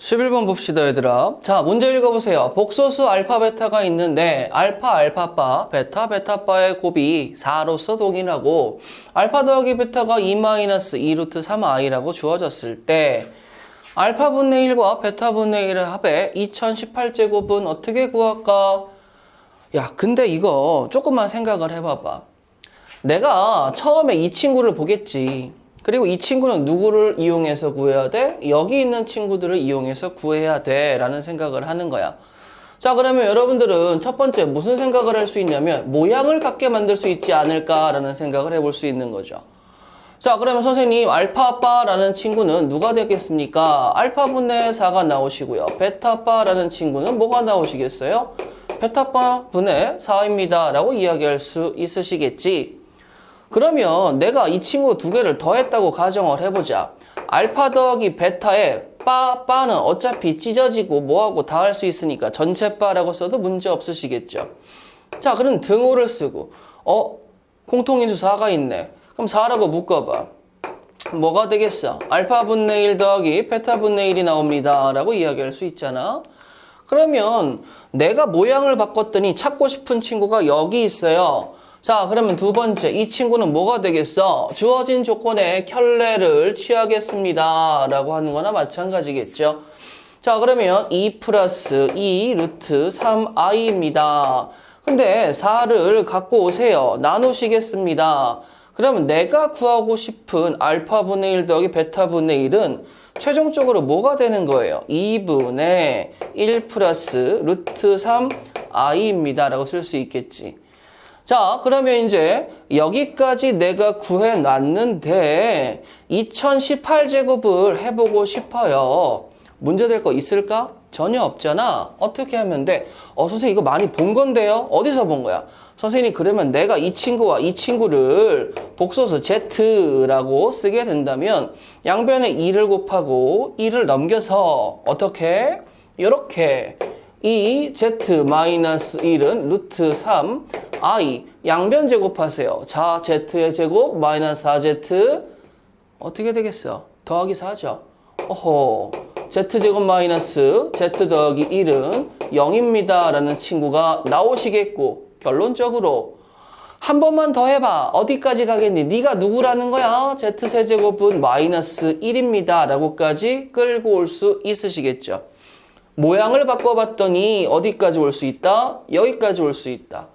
11번 봅시다, 얘들아. 자, 문제 읽어보세요. 복소수 알파, 베타가 있는데 알파, 알파바, 베타, 베타바의 곱이 4로서 동일하고 알파 더하기 베타가 2-2 루트 3i라고 주어졌을 때 알파 분의 1과 베타 분의 1의 합의 2018제곱은 어떻게 구할까? 야, 근데 이거 조금만 생각을 해봐봐. 내가 처음에 이 친구를 보겠지. 그리고 이 친구는 누구를 이용해서 구해야 돼? 여기 있는 친구들을 이용해서 구해야 돼 라는 생각을 하는 거야. 자, 그러면 여러분들은 첫 번째 무슨 생각을 할 수 있냐면 모양을 같게 만들 수 있지 않을까라는 생각을 해볼 수 있는 거죠. 자, 그러면 선생님 알파바라는 친구는 누가 되겠습니까? 알파분의 4가 나오시고요. 베타바라는 친구는 뭐가 나오시겠어요? 베타바 분의 4입니다 라고 이야기할 수 있으시겠지. 그러면 내가 이 친구 두 개를 더했다고 가정을 해보자. 알파 더하기 베타에 바는 어차피 찢어지고 뭐하고 다 할 수 있으니까 전체 바라고 써도 문제 없으시겠죠. 자, 그럼 등호를 쓰고 공통인수 4가 있네. 그럼 4라고 묶어봐. 뭐가 되겠어? 알파 분의 1 더하기 베타 분의 1이 나옵니다 라고 이야기할 수 있잖아. 그러면 내가 모양을 바꿨더니 찾고 싶은 친구가 여기 있어요. 자, 그러면 두 번째, 이 친구는 뭐가 되겠어? 주어진 조건에 켤레를 취하겠습니다 라고 하는 거나 마찬가지겠죠. 자, 그러면 2 플러스 2 루트 3i입니다. 근데 4를 갖고 오세요. 나누시겠습니다. 그러면 내가 구하고 싶은 알파분의 1 더하기 베타분의 1은 최종적으로 뭐가 되는 거예요? 2분의 1 플러스 루트 3i입니다 라고 쓸 수 있겠지. 자, 그러면 이제 여기까지 내가 구해놨는데 2018제곱을 해보고 싶어요. 문제될 거 있을까? 전혀 없잖아. 어떻게 하면 돼? 선생님 이거 많이 본 건데요? 어디서 본 거야? 선생님 그러면 내가 이 친구와 이 친구를 복소수 Z라고 쓰게 된다면 양변에 2를 곱하고 2를 넘겨서 어떻게? 이렇게 이 Z-1은 루트 3i 양변 제곱하세요. 자, Z의 제곱 마이너스 4Z 어떻게 되겠어? 더하기 4죠. Z제곱 마이너스 Z 더하기 1은 0입니다 라는 친구가 나오시겠고 결론적으로 한 번만 더 해봐. 어디까지 가겠니? 네가 누구라는 거야? Z세제곱은 마이너스 1입니다 라고까지 끌고 올 수 있으시겠죠. 모양을 바꿔봤더니 어디까지 올 수 있다? 여기까지 올 수 있다.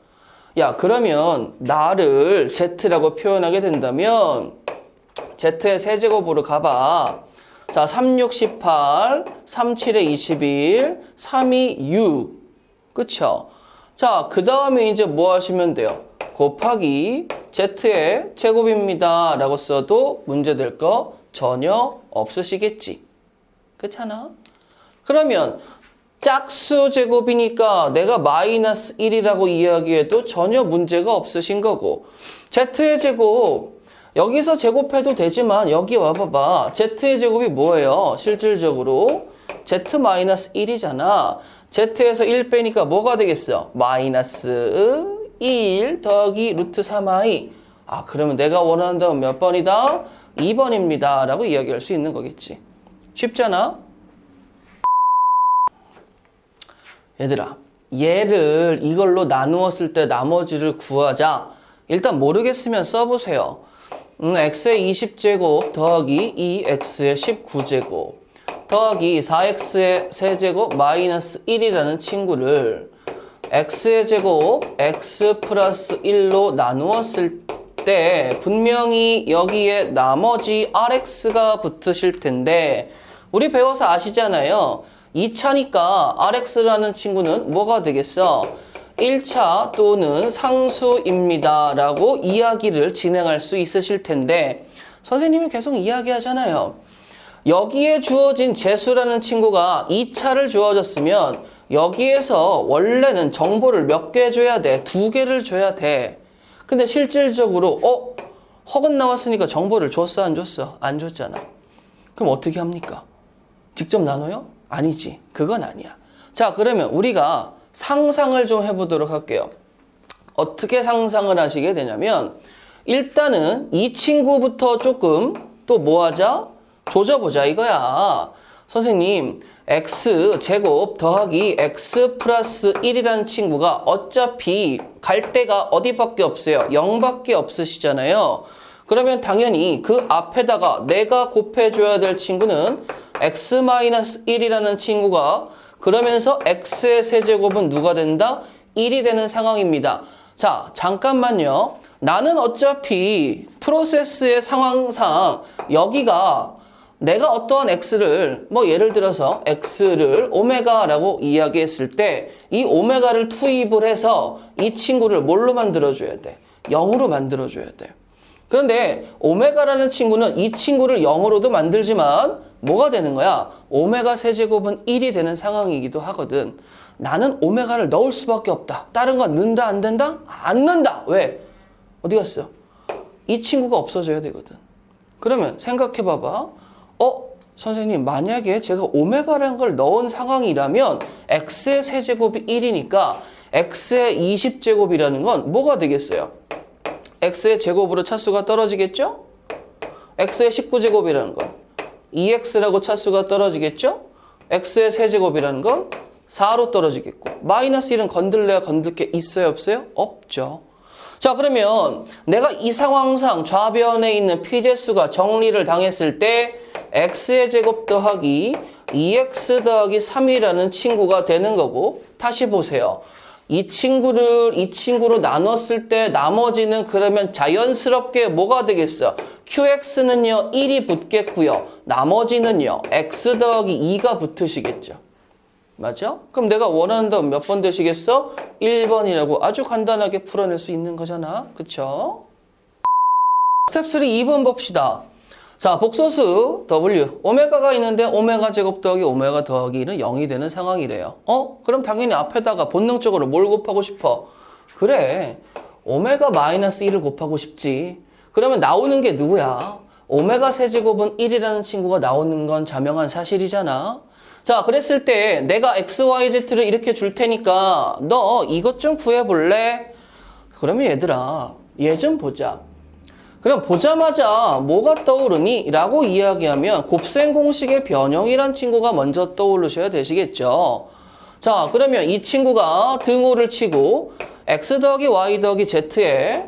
야, 그러면 나를 Z라고 표현하게 된다면 Z의 세제곱으로 가봐. 자, 3, 6, 18, 3, 7에 21, 3, 2, 6. 그쵸? 자, 그 다음에 이제 뭐 하시면 돼요? 곱하기 Z의 제곱입니다 라고 써도 문제될 거 전혀 없으시겠지. 그렇잖아? 그러면 짝수 제곱이니까 내가 마이너스 1이라고 이야기해도 전혀 문제가 없으신 거고 Z의 제곱 여기서 제곱해도 되지만 여기 와봐봐. Z의 제곱이 뭐예요? 실질적으로 Z-1이잖아. Z에서 1 빼니까 뭐가 되겠어? 마이너스 1 더하기 루트 3i. 그러면 내가 원한다면 몇 번이다? 2번입니다 라고 이야기할 수 있는 거겠지. 쉽잖아? 얘들아, 얘를 이걸로 나누었을 때 나머지를 구하자. 일단 모르겠으면 써보세요. x의 20제곱 더하기 2x의 19제곱 더하기 4x의 세제곱 마이너스 1이라는 친구를 x의 제곱 x 플러스 1로 나누었을 때 분명히 여기에 나머지 rx가 붙으실 텐데 우리 배워서 아시잖아요. 2차니까 rx라는 친구는 뭐가 되겠어? 1차 또는 상수입니다 라고 이야기를 진행할 수 있으실 텐데 선생님이 계속 이야기하잖아요. 여기에 주어진 재수라는 친구가 2차를 주어졌으면 여기에서 원래는 정보를 몇 개 줘야 돼? 2개를 줘야 돼. 근데 실질적으로 허근 나왔으니까 정보를 줬어 안 줬어? 안 줬잖아. 그럼 어떻게 합니까? 직접 나눠요? 아니지. 그건 아니야. 자, 그러면 우리가 상상을 좀 해보도록 할게요. 어떻게 상상을 하시게 되냐면 일단은 이 친구부터 조금 또 뭐 하자? 조져보자 이거야. 선생님, x 제곱 더하기 x 플러스 1이라는 친구가 어차피 갈 데가 어디밖에 없어요? 0밖에 없으시잖아요. 그러면 당연히 그 앞에다가 내가 곱해줘야 될 친구는 x-1이라는 친구가 그러면서 x의 세제곱은 누가 된다? 1이 되는 상황입니다. 자, 잠깐만요. 나는 어차피 프로세스의 상황상 여기가 내가 어떠한 x를 예를 들어서 x를 오메가라고 이야기했을 때 이 오메가를 투입을 해서 이 친구를 뭘로 만들어줘야 돼? 0으로 만들어줘야 돼. 그런데 오메가라는 친구는 이 친구를 0으로도 만들지만 뭐가 되는 거야? 오메가 세제곱은 1이 되는 상황이기도 하거든. 나는 오메가를 넣을 수밖에 없다. 다른 건 넣는다 안 된다? 안 넣는다. 왜? 어디 갔어? 이 친구가 없어져야 되거든. 그러면 생각해 봐봐. 선생님, 만약에 제가 오메가라는 걸 넣은 상황이라면 x의 세제곱이 1이니까 x의 20제곱이라는 건 뭐가 되겠어요? x의 제곱으로 차수가 떨어지겠죠? x의 19제곱이라는 건 2x라고 차수가 떨어지겠죠? x의 세제곱이라는 건 4로 떨어지겠고 마이너스 1은 건들래야 건들 게 있어요 없어요? 없죠. 자, 그러면 내가 이 상황상 좌변에 있는 피제수가 정리를 당했을 때 x의 제곱 더하기 2x 더하기 3이라는 친구가 되는 거고 다시 보세요. 이 친구로 나눴을 때 나머지는 그러면 자연스럽게 뭐가 되겠어? qx는요 1이 붙겠고요. 나머지는요 x 더하기 2가 붙으시겠죠. 맞아? 그럼 내가 원하는 답은 몇 번 되시겠어? 1번이라고 아주 간단하게 풀어낼 수 있는 거잖아. 그쵸? 스텝 3 2번 봅시다. 자, 복소수 W 오메가가 있는데 오메가 제곱 더하기 오메가 더하기 1은 0이 되는 상황이래요. 그럼 당연히 앞에다가 본능적으로 뭘 곱하고 싶어? 그래, 오메가 마이너스 1을 곱하고 싶지. 그러면 나오는 게 누구야? 오메가 세제곱은 1이라는 친구가 나오는 건 자명한 사실이잖아. 자, 그랬을 때 내가 x, y, z를 이렇게 줄 테니까 너 이것 좀 구해볼래? 그러면 얘들아, 얘 좀 보자. 그럼 보자마자 뭐가 떠오르니? 라고 이야기하면 곱셈 공식의 변형이란 친구가 먼저 떠오르셔야 되시겠죠. 자, 그러면 이 친구가 등호를 치고 x 더하기 y 더하기 z의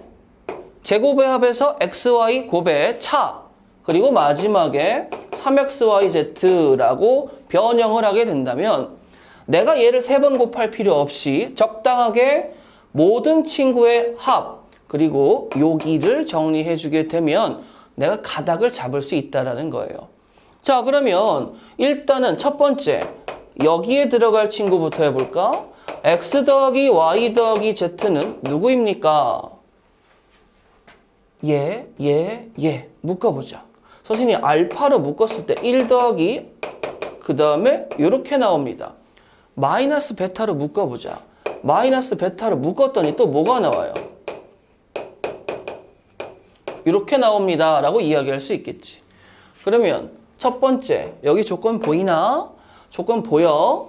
제곱의 합에서 xy 곱의 차 그리고 마지막에 3xyz라고 변형을 하게 된다면 내가 얘를 3번 곱할 필요 없이 적당하게 모든 친구의 합 그리고 여기를 정리해 주게 되면 내가 가닥을 잡을 수 있다는 거예요. 자, 그러면 일단은 첫 번째 여기에 들어갈 친구부터 해볼까? x 더하기 y 더하기 z는 누구입니까? 얘 묶어보자. 선생님이 알파로 묶었을 때 1 더하기 그 다음에 이렇게 나옵니다. 마이너스 베타로 묶어보자. 마이너스 베타로 묶었더니 또 뭐가 나와요? 이렇게 나옵니다 라고 이야기할 수 있겠지. 그러면 첫 번째 여기 조건 보이나? 조건 보여?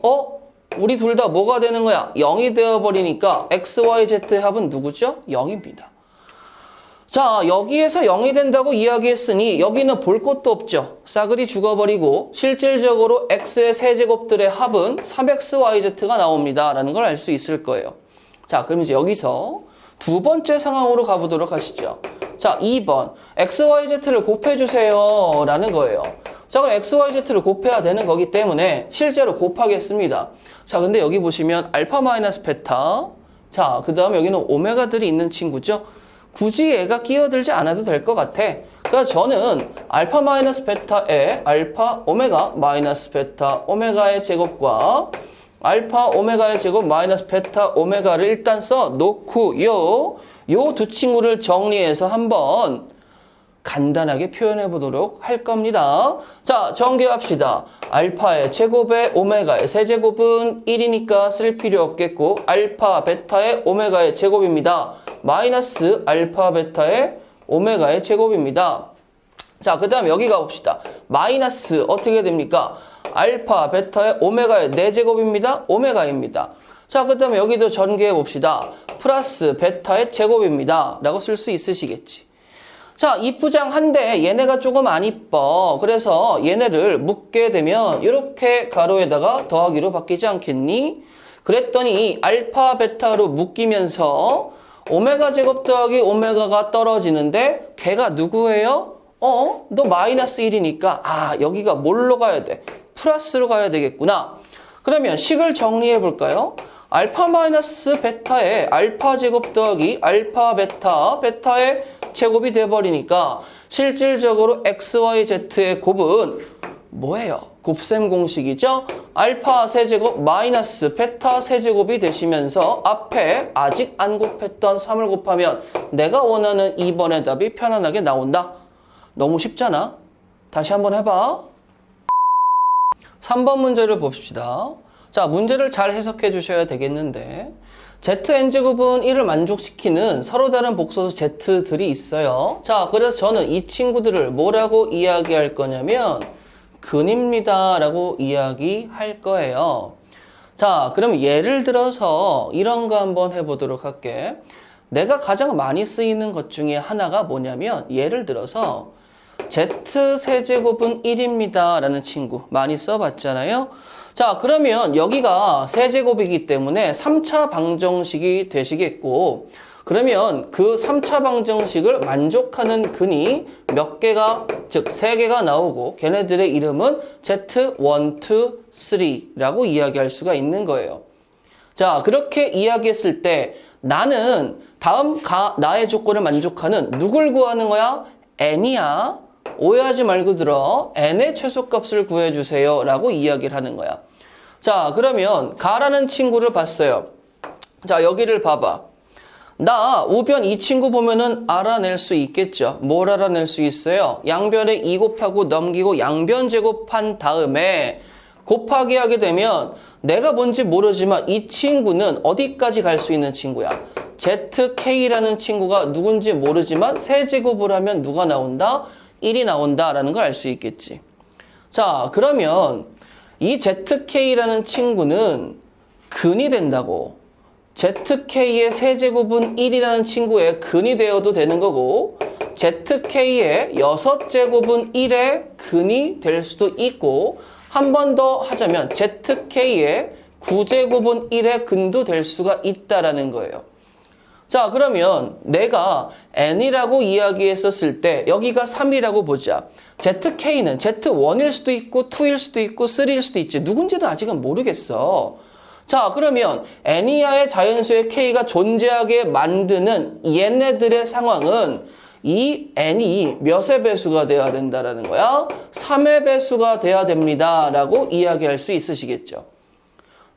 우리 둘 다 뭐가 되는 거야? 0이 되어버리니까 x, y, z의 합은 누구죠? 0입니다. 자, 여기에서 0이 된다고 이야기했으니 여기는 볼 것도 없죠. 싸그리 죽어버리고 실질적으로 x의 세제곱들의 합은 3xyz가 나옵니다 라는 걸 알 수 있을 거예요. 자, 그럼 이제 여기서 두 번째 상황으로 가보도록 하시죠. 자, 2번 xyz를 곱해주세요 라는 거예요. 자, 그럼 xyz를 곱해야 되는 거기 때문에 실제로 곱하겠습니다. 자, 근데 여기 보시면 알파 마이너스 베타, 자, 그 다음에 여기는 오메가들이 있는 친구죠. 굳이 얘가 끼어들지 않아도 될 것 같아. 그래서 저는 알파 마이너스 베타에 알파 오메가 마이너스 베타 오메가의 제곱과 알파 오메가의 제곱 마이너스 베타 오메가를 일단 써 놓고요. 요 두 친구를 정리해서 한번 간단하게 표현해 보도록 할 겁니다. 자, 정리합시다. 알파의 제곱에 오메가의 세제곱은 1이니까 쓸 필요 없겠고 알파 베타의 오메가의 제곱입니다. 마이너스 알파 베타의 오메가의 제곱입니다. 자, 그 다음 여기 가봅시다. 마이너스 어떻게 됩니까? 알파 베타의 오메가의 4제곱입니다. 오메가입니다. 자, 그 다음에 여기도 전개해 봅시다. 플러스 베타의 제곱입니다 라고 쓸 수 있으시겠지. 자, 이쁘장한데 얘네가 조금 안 이뻐. 그래서 얘네를 묶게 되면 이렇게 가로에다가 더하기로 바뀌지 않겠니? 그랬더니 알파, 베타로 묶이면서 오메가 제곱 더하기 오메가가 떨어지는데 걔가 누구예요? 너 마이너스 1이니까 여기가 뭘로 가야 돼? 플러스로 가야 되겠구나. 그러면 식을 정리해 볼까요? 알파 마이너스 베타의 알파 제곱 더하기 알파 베타, 베타의 제곱이 돼버리니까 실질적으로 XYZ의 곱은 뭐예요? 곱셈 공식이죠? 알파 세제곱 마이너스 베타 세제곱이 되시면서 앞에 아직 안 곱했던 3을 곱하면 내가 원하는 2번의 답이 편안하게 나온다. 너무 쉽잖아? 다시 한번 해봐. 3번 문제를 봅시다. 자, 문제를 잘 해석해 주셔야 되겠는데 ZN제곱은 1을 만족시키는 서로 다른 복소수 Z들이 있어요. 자, 그래서 저는 이 친구들을 뭐라고 이야기할 거냐면 근입니다 라고 이야기할 거예요. 자, 그럼 예를 들어서 이런 거 한번 해보도록 할게. 내가 가장 많이 쓰이는 것 중에 하나가 뭐냐면 예를 들어서 Z세제곱은 1입니다 라는 친구 많이 써봤잖아요. 자, 그러면 여기가 세제곱이기 때문에 3차 방정식이 되시겠고, 그러면 그 3차 방정식을 만족하는 근이 몇 개가, 즉 3개가 나오고 걔네들의 이름은 Z1, 2, 3라고 이야기할 수가 있는 거예요. 자, 그렇게 이야기했을 때 나는 다음 나의 조건을 만족하는 누굴 구하는 거야? n이야. 오해하지 말고 들어. n의 최소값을 구해주세요 라고 이야기를 하는 거야. 자, 그러면 가라는 친구를 봤어요. 자, 여기를 봐봐. 나 우변 이 친구 보면은 알아낼 수 있겠죠. 뭘 알아낼 수 있어요? 양변에 2 곱하고 넘기고 양변 제곱한 다음에 곱하기 하게 되면 내가 뭔지 모르지만 이 친구는 어디까지 갈 수 있는 친구야? ZK라는 친구가 누군지 모르지만 세제곱을 하면 누가 나온다? 1이 나온다라는 걸 알 수 있겠지. 자, 그러면 이 ZK라는 친구는 근이 된다고. ZK의 세제곱은 1이라는 친구의 근이 되어도 되는 거고 ZK의 6제곱은 1의 근이 될 수도 있고 한 번 더 하자면 ZK의 9제곱은 1의 근도 될 수가 있다라는 거예요. 자, 그러면 내가 n이라고 이야기했었을 때 여기가 3이라고 보자. ZK는 Z1일 수도 있고 2일 수도 있고 3일 수도 있지. 누군지는 아직은 모르겠어. 자, 그러면 n 이하의 자연수의 K가 존재하게 만드는 얘네들의 상황은 이 n이 몇의 배수가 돼야 된다라는 거야? 3의 배수가 돼야 됩니다 라고 이야기할 수 있으시겠죠.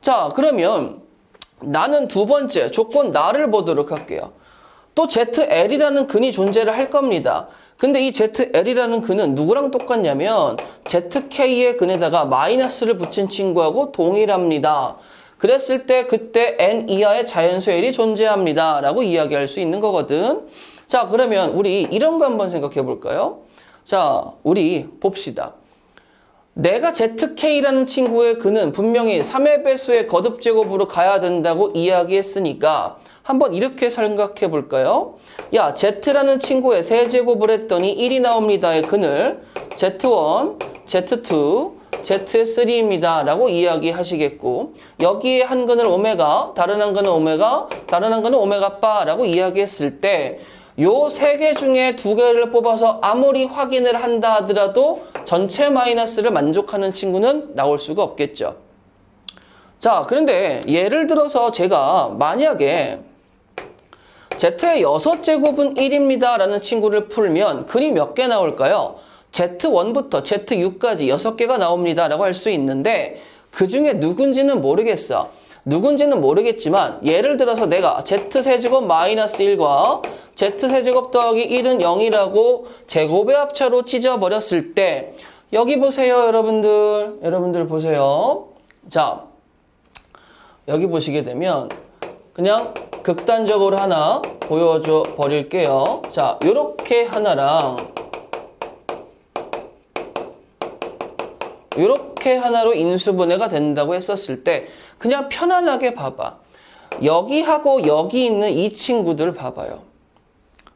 자, 그러면 나는 두 번째 조건 나를 보도록 할게요. 또 ZL이라는 근이 존재를 할 겁니다. 근데 이 ZL이라는 근은 누구랑 똑같냐면 ZK의 근에다가 마이너스를 붙인 친구하고 동일합니다. 그랬을 때 그때 n 이하의 자연수의 1이 존재합니다 라고 이야기할 수 있는 거거든. 자, 그러면 우리 이런 거 한번 생각해 볼까요? 자, 우리 봅시다. 내가 ZK라는 친구의 근은 분명히 3의 배수의 거듭제곱으로 가야 된다고 이야기했으니까 한번 이렇게 생각해 볼까요? 야, Z라는 친구의 세제곱을 했더니 1이 나옵니다의 근을 Z1, Z2, Z3입니다 라고 이야기하시겠고 여기에 한 근을 오메가, 다른 한 근은 오메가, 다른 한 근은 오메가바 라고 이야기했을 때 요 세 개 중에 두 개를 뽑아서 아무리 확인을 한다 하더라도 전체 마이너스를 만족하는 친구는 나올 수가 없겠죠. 자, 그런데 예를 들어서 제가 만약에 Z의 6제곱은 1입니다 라는 친구를 풀면 근이 몇 개 나올까요? Z1부터 Z6까지 6개가 나옵니다 라고 할 수 있는데 그 중에 누군지는 모르겠어. 누군지는 모르겠지만 예를 들어서 내가 Z세제곱 마이너스 1과 Z세제곱 더하기 1은 0이라고 제곱의 합차로 찢어버렸을 때 여기 보세요 여러분들 보세요. 자, 여기 보시게 되면 그냥 극단적으로 하나 보여줘 버릴게요. 자, 요렇게 하나랑 이렇게 하나로 인수분해가 된다고 했었을 때 그냥 편안하게 봐봐. 여기하고 여기 있는 이 친구들 봐봐요.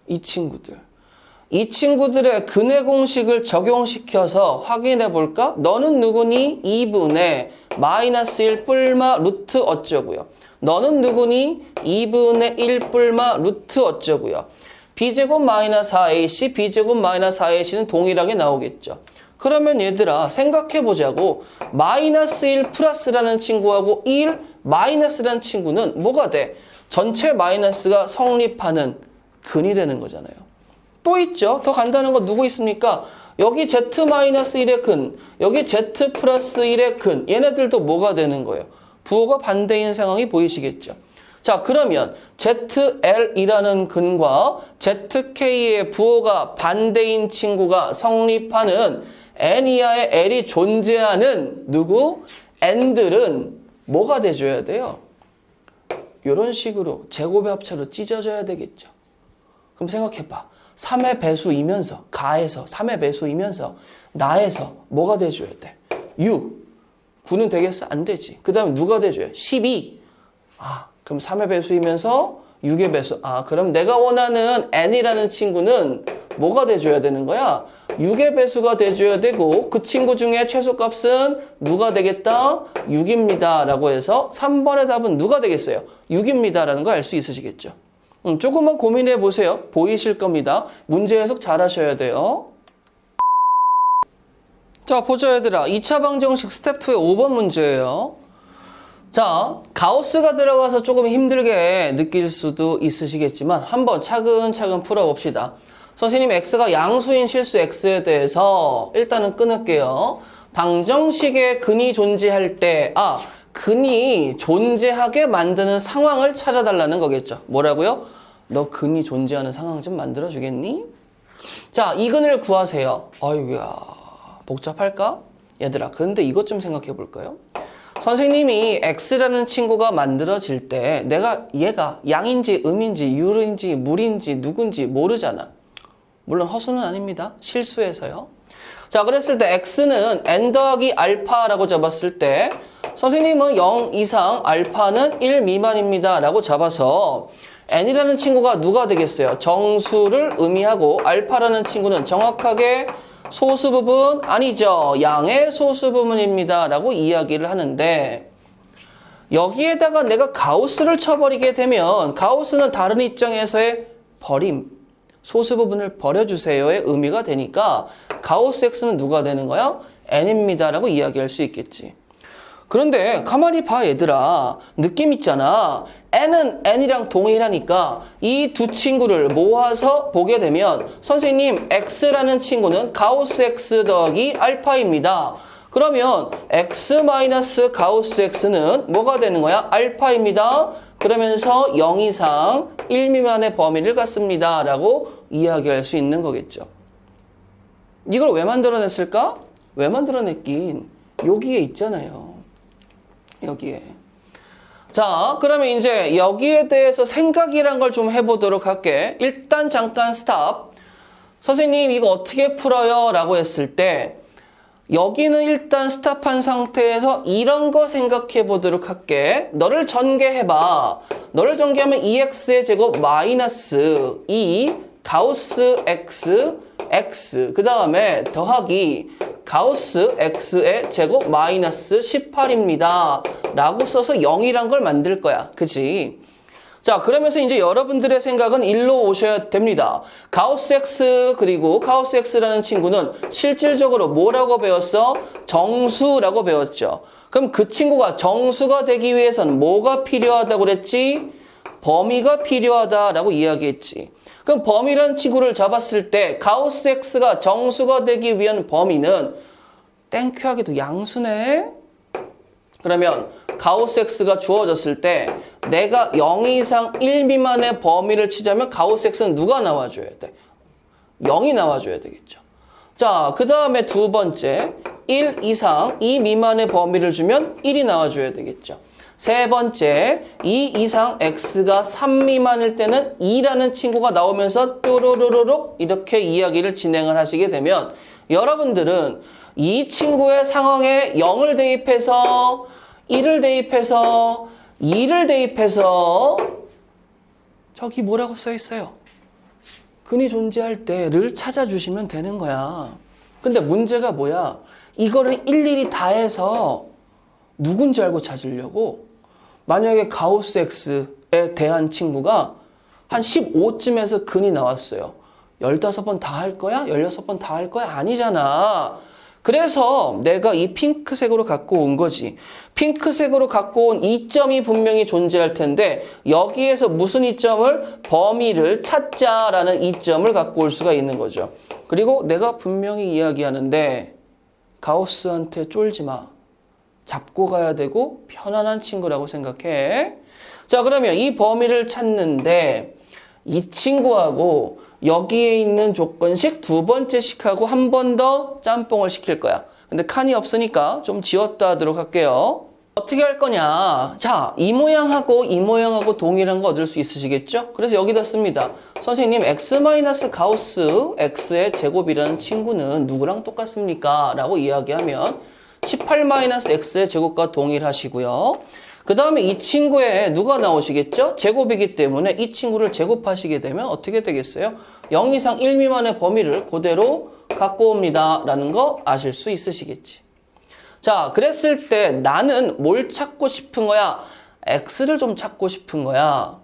이 친구들. 이 친구들의 근해 공식을 적용시켜서 확인해 볼까? 너는 누구니? 2분의 마이너스 1 뿔마 루트 어쩌고요. 너는 누구니? 2분의 1 뿔마 루트 어쩌고요. b제곱 마이너스 4ac, b제곱 마이너스 4ac는 동일하게 나오겠죠. 그러면 얘들아 생각해 보자고. 마이너스 1 플러스라는 친구하고 1 마이너스라는 친구는 뭐가 돼? 전체 마이너스가 성립하는 근이 되는 거잖아요. 또 있죠. 더 간단한 거 누구 있습니까? 여기 z-1의 근, 여기 z 플러스 1의 근. 얘네들도 뭐가 되는 거예요? 부호가 반대인 상황이 보이시겠죠. 자, 그러면 ZL이라는 근과 ZK의 부호가 반대인 친구가 성립하는 N 이하의 L이 존재하는 누구? N들은 뭐가 돼줘야 돼요? 이런 식으로 제곱의 합차로 찢어져야 되겠죠. 그럼 생각해봐. 3의 배수이면서 가에서 3의 배수이면서 나에서 뭐가 돼줘야 돼? 6. 9는 되겠어? 안 되지. 그 다음에 누가 돼줘요? 12. 그럼 3의 배수이면서 6의 배수. 그럼 내가 원하는 n이라는 친구는 뭐가 돼줘야 되는 거야? 6의 배수가 돼줘야 되고 그 친구 중에 최소값은 누가 되겠다? 6입니다. 라고 해서 3번의 답은 누가 되겠어요? 6입니다. 라는 거 알 수 있으시겠죠? 조금만 고민해 보세요. 보이실 겁니다. 문제 해석 잘 하셔야 돼요. 자, 보자 얘들아. 2차 방정식 스텝 2의 5번 문제예요. 자, 가우스가 들어가서 조금 힘들게 느낄 수도 있으시겠지만 한번 차근차근 풀어봅시다. 선생님 x가 양수인 실수 x에 대해서 일단은 끊을게요. 방정식에 근이 존재할 때 근이 존재하게 만드는 상황을 찾아달라는 거겠죠. 뭐라고요? 너 근이 존재하는 상황 좀 만들어주겠니? 자, 이 근을 구하세요. 아이고야, 복잡할까? 얘들아, 근데 이것 좀 생각해 볼까요? 선생님이 x라는 친구가 만들어질 때 내가 얘가 양인지 음인지 유인지 물인지 누군지 모르잖아. 물론 허수는 아닙니다. 실수해서요. 자, 그랬을 때 x는 n 더하기 알파라고 잡았을 때 선생님은 0 이상 알파는 1 미만입니다 라고 잡아서 n이라는 친구가 누가 되겠어요? 정수를 의미하고 알파라는 친구는 정확하게 소수 부분 아니죠. 양의 소수 부분입니다 라고 이야기를 하는데 여기에다가 내가 가우스를 쳐버리게 되면 가우스는 다른 입장에서의 버림, 소수 부분을 버려주세요의 의미가 되니까 가우스 x는 누가 되는 거야? n입니다 라고 이야기할 수 있겠지. 그런데 가만히 봐 얘들아. 느낌 있잖아. n은 n이랑 동일하니까 이 두 친구를 모아서 보게 되면 선생님 x라는 친구는 가우스 x 더하기 알파입니다. 그러면 x 마이너스 가우스 x는 뭐가 되는 거야? 알파입니다. 그러면서 0 이상 1 미만의 범위를 갖습니다 라고 이야기할 수 있는 거겠죠. 이걸 왜 만들어냈을까? 왜 만들어냈긴 여기에 있잖아요. 여기에. 자, 그러면 이제 여기에 대해서 생각이란 걸 좀 해보도록 할게. 일단 잠깐 스탑. 선생님 이거 어떻게 풀어요? 라고 했을 때 여기는 일단 스탑한 상태에서 이런 거 생각해 보도록 할게. 너를 전개해봐. 너를 전개하면 2x의 제곱 마이너스 2 가우스 x x 그 다음에 더하기 가우스 x의 제곱 마이너스 18입니다. 라고 써서 0이란 걸 만들 거야. 그치? 자, 그러면서 이제 여러분들의 생각은 일로 오셔야 됩니다. 가우스 x 그리고 가우스 x라는 친구는 실질적으로 뭐라고 배웠어? 정수라고 배웠죠. 그럼 그 친구가 정수가 되기 위해서는 뭐가 필요하다고 그랬지? 범위가 필요하다라고 이야기했지. 그럼 범위라는 친구를 잡았을 때 가우스 x가 정수가 되기 위한 범위는 땡큐하게도 양수네. 그러면 가우스 x가 주어졌을 때 내가 0 이상 1 미만의 범위를 치자면 가우스 x는 누가 나와줘야 돼? 0이 나와줘야 되겠죠. 자, 그 다음에 두 번째 1 이상 2 미만의 범위를 주면 1이 나와줘야 되겠죠. 세 번째 2 이상 x가 3 미만일 때는 2라는 친구가 나오면서 뾰로로로록 이렇게 이야기를 진행을 하시게 되면 여러분들은 이 친구의 상황에 0을 대입해서 1을 대입해서 2를 대입해서 저기 뭐라고 써 있어요? 근이 존재할 때를 찾아주시면 되는 거야. 근데 문제가 뭐야? 이거를 일일이 다 해서 누군지 알고 찾으려고 만약에 가우스 X에 대한 친구가 한 15쯤에서 근이 나왔어요. 15번 다 할 거야? 16번 다 할 거야? 아니잖아. 그래서 내가 이 핑크색으로 갖고 온 거지. 핑크색으로 갖고 온 이점이 분명히 존재할 텐데 여기에서 무슨 이점을? 범위를 찾자라는 이점을 갖고 올 수가 있는 거죠. 그리고 내가 분명히 이야기하는데 가우스한테 쫄지 마. 잡고 가야 되고 편안한 친구라고 생각해. 자, 그러면 이 범위를 찾는데 이 친구하고 여기에 있는 조건식 두 번째식하고 한 번 더 짬뽕을 시킬 거야. 근데 칸이 없으니까 좀 지웠다 하도록 할게요. 어떻게 할 거냐? 자, 이 모양하고 동일한 거 얻을 수 있으시겠죠? 그래서 여기다 씁니다. 선생님, x-가우스 x의 제곱이라는 친구는 누구랑 똑같습니까? 라고 이야기하면 18-x의 제곱과 동일하시고요. 그 다음에 이 친구에 누가 나오시겠죠? 제곱이기 때문에 이 친구를 제곱하시게 되면 어떻게 되겠어요? 0 이상 1 미만의 범위를 그대로 갖고 옵니다. 라는 거 아실 수 있으시겠지. 자, 그랬을 때 나는 뭘 찾고 싶은 거야? x를 좀 찾고 싶은 거야.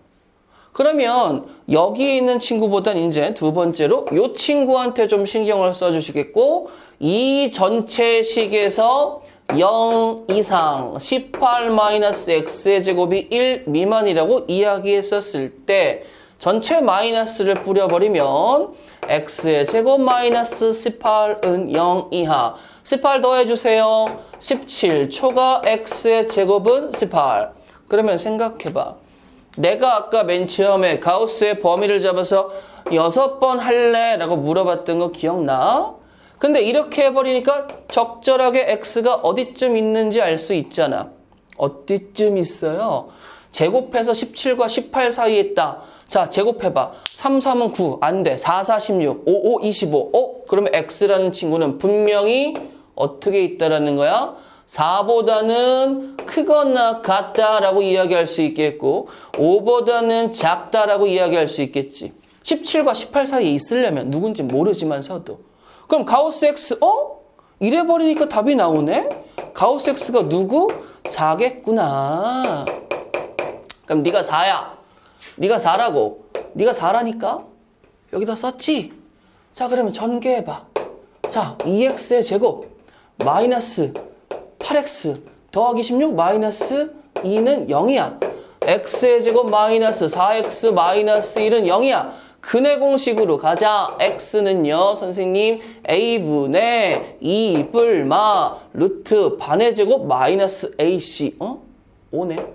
그러면 여기 있는 친구보단 이제 두 번째로 이 친구한테 좀 신경을 써주시겠고 이 전체 식에서 0 이상 18-x의 제곱이 1 미만이라고 이야기했었을 때 전체 마이너스를 뿌려버리면 x의 제곱 마이너스 18은 0 이하 18 더해주세요. 17 초과 x의 제곱은 18. 그러면 생각해봐. 내가 아까 맨 처음에 가우스의 범위를 잡아서 6번 할래? 라고 물어봤던 거 기억나? 근데 이렇게 해버리니까 적절하게 x가 어디쯤 있는지 알 수 있잖아. 어디쯤 있어요? 제곱해서 17과 18 사이에 있다. 자, 제곱해봐. 3, 3은 9. 안 돼. 4, 4, 16. 5, 5, 25. 그러면 x라는 친구는 분명히 어떻게 있다라는 거야? 4보다는 크거나 같다라고 이야기할 수 있겠고 5보다는 작다라고 이야기할 수 있겠지. 17과 18 사이에 있으려면 누군지 모르지만서도 그럼 가우스 X, 이래버리니까 답이 나오네? 가우스 X가 누구? 4겠구나. 그럼 네가 4야. 네가 4라고. 네가 4라니까? 여기다 썼지? 자, 그러면 전개해봐. 자, 2x의 제곱 마이너스 8x 더하기 16 마이너스 2는 0이야. x의 제곱 마이너스 4x 마이너스 1은 0이야. 근의 공식으로 가자. x는요, 선생님, a분의 2 뿔마 루트 반의 제곱 마이너스 ac. 5네.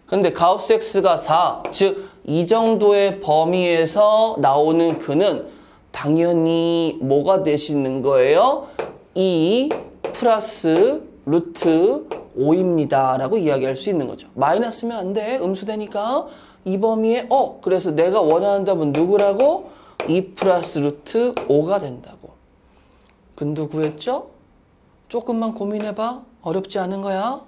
근데 가우스 x가 4, 즉 이 정도의 범위에서 나오는 근은 당연히 뭐가 되시는 거예요? 2 플러스 루트 5입니다. 라고 이야기할 수 있는 거죠. 마이너스면 안 돼. 음수되니까. 이 범위에 그래서 내가 원하는 답은 누구라고? 2 플러스 루트 5가 된다고. 근도 구했죠? 조금만 고민해봐. 어렵지 않은 거야.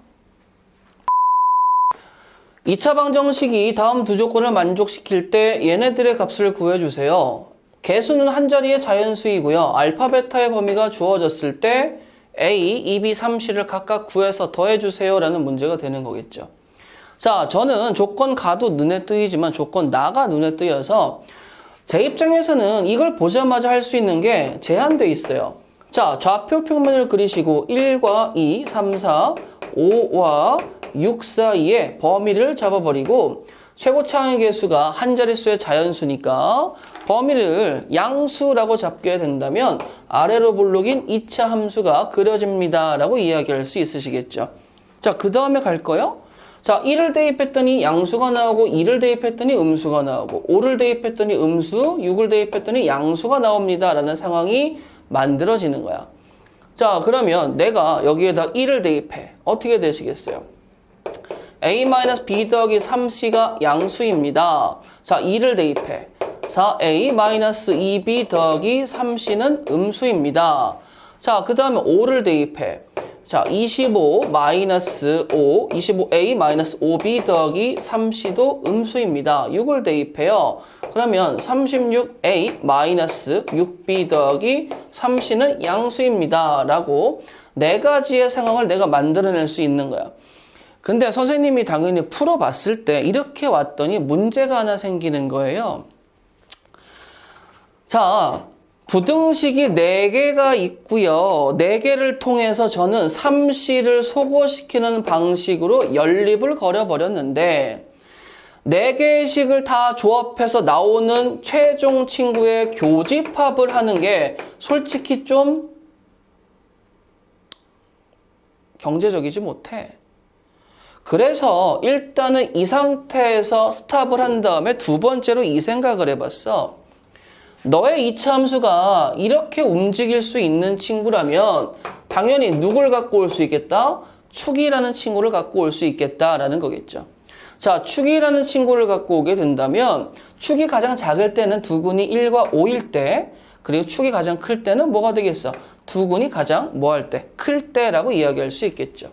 2차 방정식이 다음 두 조건을 만족시킬 때 얘네들의 값을 구해주세요. 개수는 한 자리의 자연수이고요. 알파, 베타의 범위가 주어졌을 때 A, 2B, 3C를 각각 구해서 더해주세요 라는 문제가 되는 거겠죠. 자, 저는 조건 가도 눈에 뜨이지만 조건 나가 눈에 뜨여서 제 입장에서는 이걸 보자마자 할 수 있는 게 제한돼 있어요. 자, 좌표 평면을 그리시고 1과 2, 3, 4, 5와 6 사이에 범위를 잡아버리고 최고차항의 개수가 한 자릿수의 자연수니까 범위를 양수라고 잡게 된다면 아래로 볼록인 2차 함수가 그려집니다 라고 이야기할 수 있으시겠죠. 자, 그 다음에 갈 거요. 자, 1을 대입했더니 양수가 나오고 2를 대입했더니 음수가 나오고 5를 대입했더니 음수, 6을 대입했더니 양수가 나옵니다 라는 상황이 만들어지는 거야. 자, 그러면 내가 여기에다 1을 대입해. 어떻게 되시겠어요? a-b 더하기 3c가 양수입니다. 자, 2를 대입해. 4a-2b 더하기 3c는 음수입니다. 자, 그 다음에 5를 대입해. 자, 25 마이너스 5, 25a 마이너스 5b 더하기 3c도 음수입니다. 6을 대입해요. 그러면 36a 마이너스 6b 더하기 3c는 양수입니다. 라고 네 가지의 상황을 내가 만들어낼 수 있는 거야. 근데 선생님이 당연히 풀어봤을 때 이렇게 왔더니 문제가 하나 생기는 거예요. 자, 부등식이 4개가 있고요. 4개를 통해서 저는 3c를 소거시키는 방식으로 연립을 걸어버렸는데 4개의 식을 다 조합해서 나오는 최종 친구의 교집합을 하는 게 솔직히 좀 경제적이지 못해. 그래서 일단은 이 상태에서 스탑을 한 다음에 두 번째로 이 생각을 해봤어. 너의 2차 함수가 이렇게 움직일 수 있는 친구라면 당연히 누굴 갖고 올 수 있겠다? 축이라는 친구를 갖고 올 수 있겠다라는 거겠죠. 자, 축이라는 친구를 갖고 오게 된다면 축이 가장 작을 때는 두근이 1과 5일 때, 그리고 축이 가장 클 때는 뭐가 되겠어? 두근이 가장 뭐 할 때? 클 때라고 이야기할 수 있겠죠.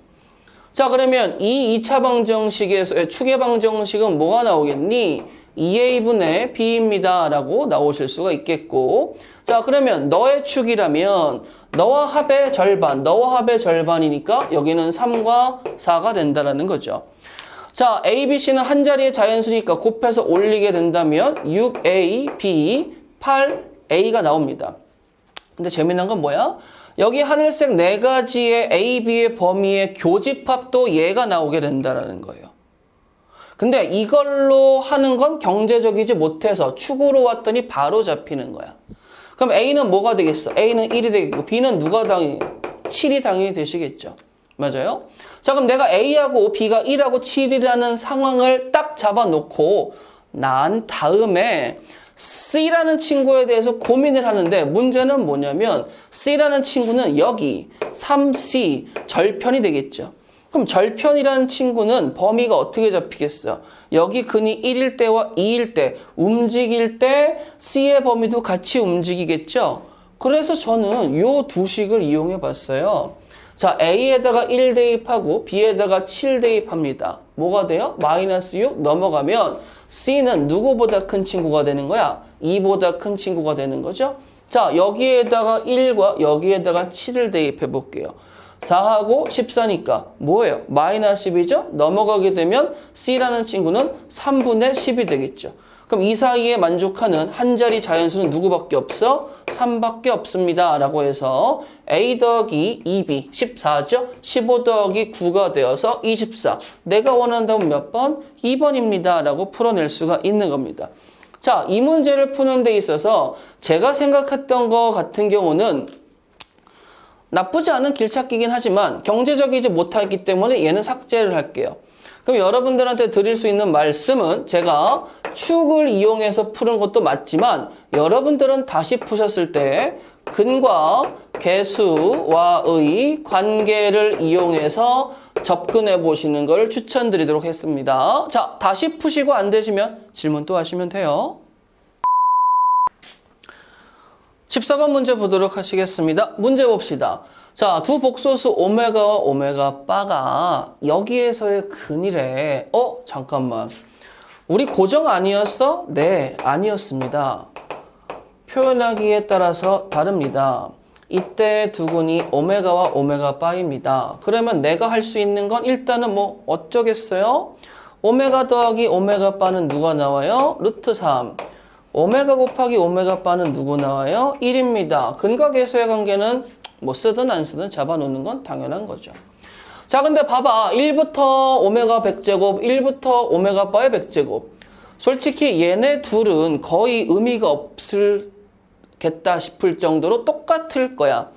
자, 그러면 이 2차 방정식에서 축의 방정식은 뭐가 나오겠니? 2a분의 b입니다 라고 나오실 수가 있겠고, 자, 그러면 너의 축이라면 너와 합의 절반, 너와 합의 절반이니까 여기는 3과 4가 된다라는 거죠. 자, a, b, c는 한 자리의 자연수니까 곱해서 올리게 된다면 6a, b, 8a가 나옵니다. 근데 재미난 건 뭐야? 여기 하늘색 4가지의 a, b의 범위의 교집합도 얘가 나오게 된다라는 거예요. 근데 이걸로 하는 건 경제적이지 못해서 축으로 왔더니 바로 잡히는 거야. 그럼 A는 뭐가 되겠어? A는 1이 되겠고 B는 누가 당연히 7이 당연히 되시겠죠. 맞아요? 자, 그럼 내가 A하고 B가 1하고 7이라는 상황을 딱 잡아놓고 난 다음에 C라는 친구에 대해서 고민을 하는데 문제는 뭐냐면 C라는 친구는 여기 3C 절편이 되겠죠. 그럼 절편이라는 친구는 범위가 어떻게 잡히겠어? 여기 근이 1일 때와 2일 때 움직일 때 C의 범위도 같이 움직이겠죠? 그래서 저는 요 두 식을 이용해 봤어요. 자, A에다가 1 대입하고 B에다가 7 대입합니다. 뭐가 돼요? 마이너스 6 넘어가면 C는 누구보다 큰 친구가 되는 거야? 2보다 큰 친구가 되는 거죠? 자, 여기에다가 1과 여기에다가 7을 대입해 볼게요. 4하고 14니까 뭐예요? 마이너스 10이죠? 넘어가게 되면 C라는 친구는 3분의 10이 되겠죠. 그럼 이 사이에 만족하는 한 자리 자연수는 누구밖에 없어? 3밖에 없습니다. 라고 해서 A 더하기 2B 14죠? 15 더하기 9가 되어서 24. 내가 원하는 답은 몇 번? 2번입니다. 라고 풀어낼 수가 있는 겁니다. 자, 이 문제를 푸는 데 있어서 제가 생각했던 거 같은 경우는 나쁘지 않은 길찾기긴 하지만 경제적이지 못하기 때문에 얘는 삭제를 할게요. 그럼 여러분들한테 드릴 수 있는 말씀은 제가 축을 이용해서 푸는 것도 맞지만 여러분들은 다시 푸셨을 때 근과 개수와의 관계를 이용해서 접근해 보시는 걸 추천드리도록 했습니다. 자, 다시 푸시고 안 되시면 질문 또 하시면 돼요. 14번 문제 보도록 하시겠습니다. 문제 봅시다. 자, 두 복소수 오메가와 오메가 바가 여기에서의 근이래. 잠깐만. 우리 고정 아니었어? 네, 아니었습니다. 표현하기에 따라서 다릅니다. 이때 두 근이 오메가와 오메가 바입니다. 그러면 내가 할 수 있는 건 일단은 뭐 어쩌겠어요? 오메가 더하기 오메가 바는 누가 나와요? 루트 3. 오메가 곱하기 오메가 바는 누구 나와요? 1입니다. 근과 계수의 관계는 뭐 쓰든 안 쓰든 잡아놓는 건 당연한 거죠. 자, 근데 봐봐. 1부터 오메가 100제곱, 1부터 오메가 바의 100제곱. 솔직히 얘네 둘은 거의 의미가 없을겠다 싶을 정도로 똑같을 거야.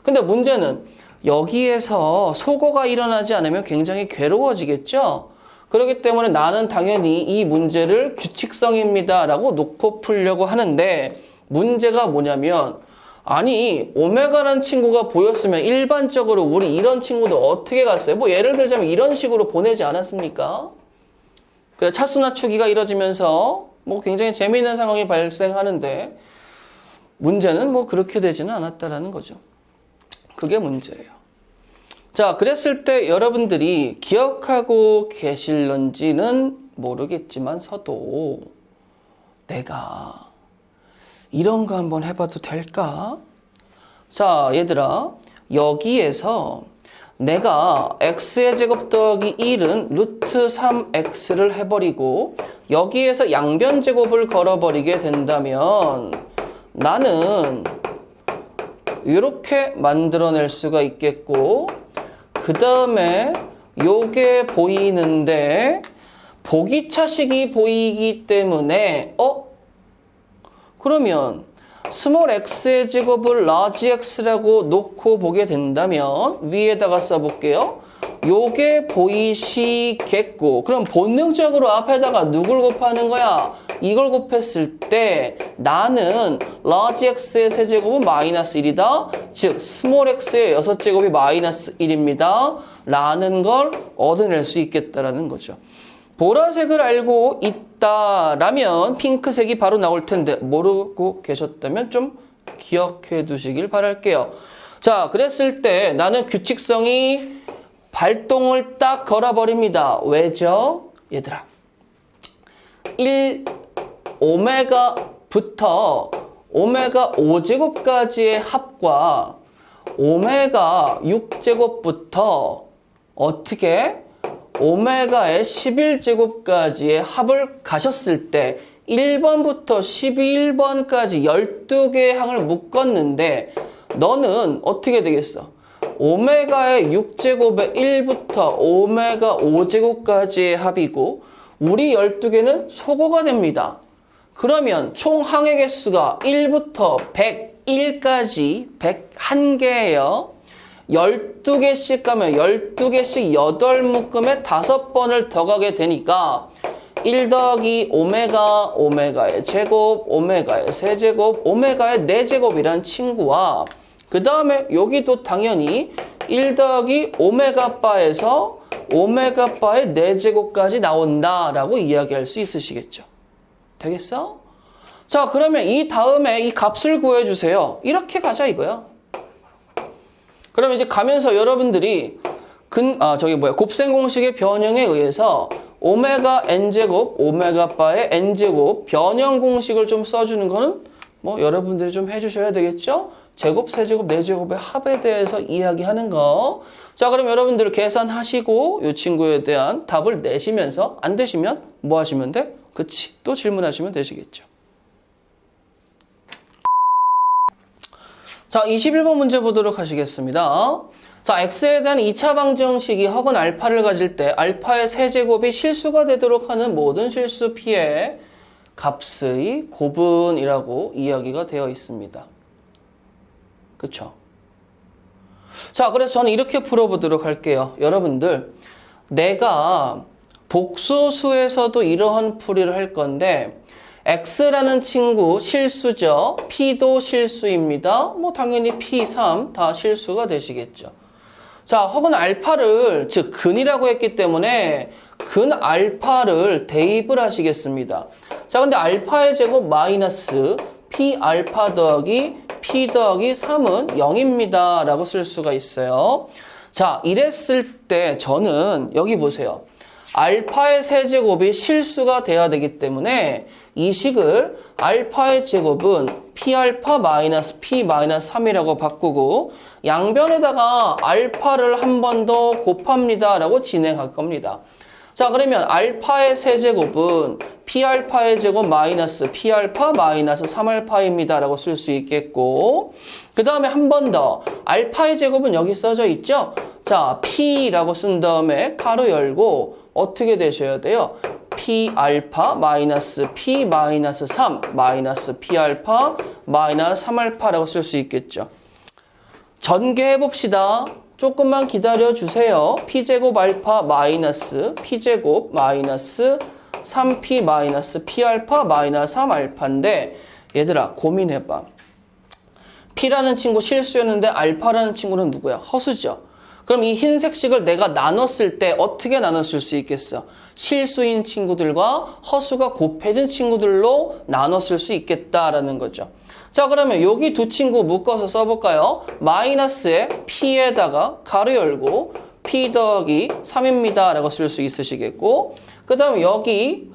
근데 문제는 여기에서 소거가 일어나지 않으면 굉장히 괴로워지겠죠? 그렇기 때문에 나는 당연히 이 문제를 규칙성입니다 라고 놓고 풀려고 하는데 문제가 뭐냐면 아니 오메가라는 친구가 보였으면 일반적으로 우리 이런 친구도 어떻게 갔어요? 뭐 예를 들자면 이런 식으로 보내지 않았습니까? 그 차수나 추기가 이뤄지면서 뭐 굉장히 재미있는 상황이 발생하는데 문제는 뭐 그렇게 되지는 않았다라는 거죠. 그게 문제예요. 자, 그랬을 때 여러분들이 기억하고 계실런지는 모르겠지만서도 내가 이런 거 한번 해봐도 될까? 자, 얘들아, 여기에서 내가 x의 제곱 더하기 1은 루트 3x를 해버리고 여기에서 양변 제곱을 걸어버리게 된다면 나는 이렇게 만들어낼 수가 있겠고, 그 다음에 요게 보이는데 보기차식이 보이기 때문에 그러면 스몰 x의 제곱을 라지 x라고 놓고 보게 된다면 위에다가 써볼게요. 요게 보이시겠고, 그럼 본능적으로 앞에다가 누굴 곱하는 거야? 이걸 곱했을 때 나는 라지 x의 세제곱은 마이너스 1이다. 즉 스몰 x의 6제곱이 마이너스 1입니다. 라는 걸 얻어낼 수 있겠다라는 거죠. 보라색을 알고 있다라면 핑크색이 바로 나올 텐데 모르고 계셨다면 좀 기억해 두시길 바랄게요. 자, 그랬을 때 나는 규칙성이 발동을 딱 걸어버립니다. 왜죠? 얘들아, 1 오메가부터 오메가 5제곱까지의 합과 오메가 6제곱부터 어떻게 오메가의 11제곱까지의 합을 가셨을 때 1번부터 11번까지 12개의 항을 묶었는데 너는 어떻게 되겠어? 오메가의 6제곱의 1부터 오메가 5제곱까지의 합이고 우리 12개는 소거가 됩니다. 그러면 총 항의 개수가 1부터 101까지 101개예요. 12개씩 가면 12개씩 8묶음에 5번을 더 가게 되니까 1 더하기 오메가, 오메가의 제곱, 오메가의 세제곱, 오메가의 4제곱이란 친구와 그 다음에 여기도 당연히 1 더하기 오메가 바에서 오메가 바의 4제곱까지 나온다라고 이야기할 수 있으시겠죠. 되겠어? 자, 그러면 이 다음에 이 값을 구해주세요. 이렇게 가자 이거야. 그러면 이제 가면서 여러분들이 곱셈 공식의 변형에 의해서 오메가 n제곱, 오메가 바의 n제곱 변형 공식을 좀 써주는 거는 여러분들이 좀 해주셔야 되겠죠? 제곱, 세제곱, 4제곱의 합에 대해서 이야기하는 거. 자, 그럼 여러분들 계산하시고 이 친구에 대한 답을 내시면서 안 되시면 뭐 하시면 돼? 그치, 또 질문하시면 되시겠죠. 자, 21번 문제 보도록 하시겠습니다. 자, x에 대한 2차 방정식이 허근 알파를 가질 때 알파의 세제곱이 실수가 되도록 하는 모든 실수 p의 값의 곱은이라고 이야기가 되어 있습니다. 그쵸? 자, 그래서 저는 이렇게 풀어보도록 할게요. 여러분들, 내가 복소수에서도 이러한 풀이를 할 건데 x라는 친구 실수죠. p도 실수입니다. 당연히 p3 다 실수가 되시겠죠. 자, 혹은 알파를 즉 근이라고 했기 때문에 근 알파를 대입을 하시겠습니다. 자, 근데 알파의 제곱 마이너스 p 알파 더하기 p 더하기 3은 0입니다. 라고 쓸 수가 있어요. 자, 이랬을 때 저는 여기 보세요. 알파의 세제곱이 실수가 돼야 되기 때문에 이 식을 알파의 제곱은 p알파 마이너스 p 마이너스 3이라고 바꾸고 양변에다가 알파를 한 번 더 곱합니다. 라고 진행할 겁니다. 자, 그러면 알파의 세제곱은 p알파의 제곱 마이너스 p알파 마이너스 3알파입니다. 라고 쓸 수 있겠고 그 다음에 한 번 더 알파의 제곱은 여기 써져 있죠? 자, p라고 쓴 다음에 가로 열고 어떻게 되셔야 돼요? p 알파 마이너스 p 마이너스 3 마이너스 p 알파 마이너스 3알파라고 쓸 수 있겠죠. 전개해 봅시다. 조금만 기다려 주세요. p제곱 알파 마이너스 p제곱 마이너스 3p 마이너스 p 알파 마이너스 3알파인데 얘들아 고민해봐. p라는 친구 실수였는데 알파라는 친구는 누구야? 허수죠. 그럼 이 흰색식을 내가 나눴을 때 어떻게 나눴을 수 있겠어? 실수인 친구들과 허수가 곱해진 친구들로 나눴을 수 있겠다라는 거죠. 자, 그러면 여기 두 친구 묶어서 써볼까요? 마이너스에 P에다가 가로 열고 P 더하기 3입니다. 라고 쓸 수 있으시겠고, 그 다음에 여기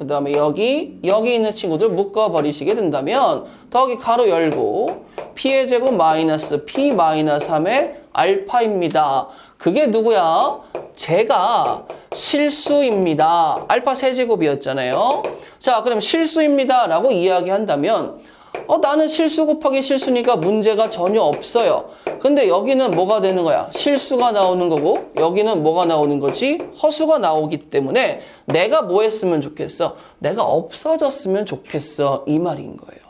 있는 친구들 묶어버리시게 된다면, 더하기 가로 열고, P의 제곱 마이너스 P 마이너스 3의 알파입니다. 그게 누구야? 제가 실수입니다. 알파 세제곱이었잖아요. 자, 그럼 실수입니다. 라고 이야기한다면, 나는 실수 곱하기 실수니까 문제가 전혀 없어요. 근데 여기는 뭐가 되는 거야? 실수가 나오는 거고, 여기는 뭐가 나오는 거지? 허수가 나오기 때문에 내가 뭐 했으면 좋겠어? 내가 없어졌으면 좋겠어. 이 말인 거예요.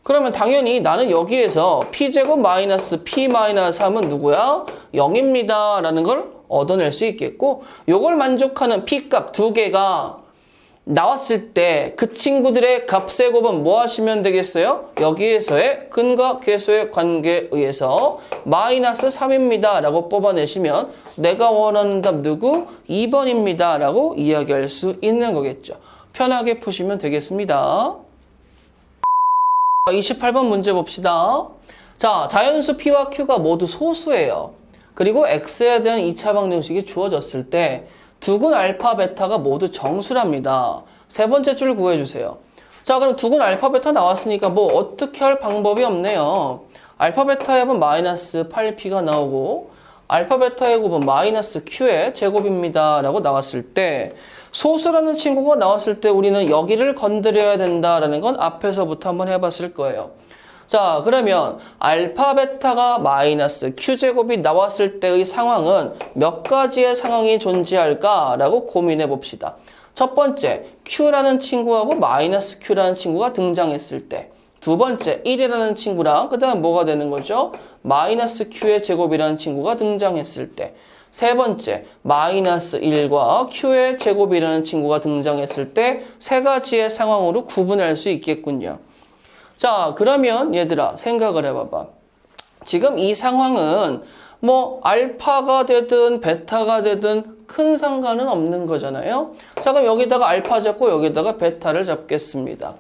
그러면 당연히 나는 여기에서 P제곱 마이너스 P 마이너스 3은 누구야? 0입니다. 라는 걸 얻어낼 수 있겠고, 요걸 만족하는 P값 두 개가 나왔을 때 그 친구들의 값의 곱은 뭐 하시면 되겠어요? 여기에서의 근과 계수의 관계에 의해서 마이너스 3입니다. 라고 뽑아내시면 내가 원하는 답 누구? 2번입니다. 라고 이야기할 수 있는 거겠죠. 편하게 푸시면 되겠습니다. 28번 문제 봅시다. 자, 자연수 P와 Q가 모두 소수예요. 그리고 X에 대한 2차 방정식이 주어졌을 때 두근 알파 베타가 모두 정수랍니다. 세 번째 줄 구해주세요. 자, 그럼 두근 알파 베타 나왔으니까 뭐 어떻게 할 방법이 없네요. 알파 베타의 곱은 마이너스 8P가 나오고 알파 베타의 곱은 마이너스 Q의 제곱입니다. 라고 나왔을 때 소수라는 친구가 나왔을 때 우리는 여기를 건드려야 된다라는 건 앞에서부터 한번 해봤을 거예요. 자, 그러면 알파 베타가 마이너스 Q제곱이 나왔을 때의 상황은 몇 가지의 상황이 존재할까라고 고민해 봅시다. 첫 번째, Q라는 친구하고 마이너스 Q라는 친구가 등장했을 때. 두 번째, 1이라는 친구랑 그 다음 뭐가 되는 거죠? 마이너스 Q의 제곱이라는 친구가 등장했을 때. 세 번째, 마이너스 1과 Q의 제곱이라는 친구가 등장했을 때 세 가지의 상황으로 구분할 수 있겠군요. 자, 그러면 얘들아 생각을 해봐봐. 지금 이 상황은 뭐 알파가 되든 베타가 되든 큰 상관은 없는 거잖아요. 자, 그럼 여기다가 알파 잡고 여기다가 베타를 잡겠습니다.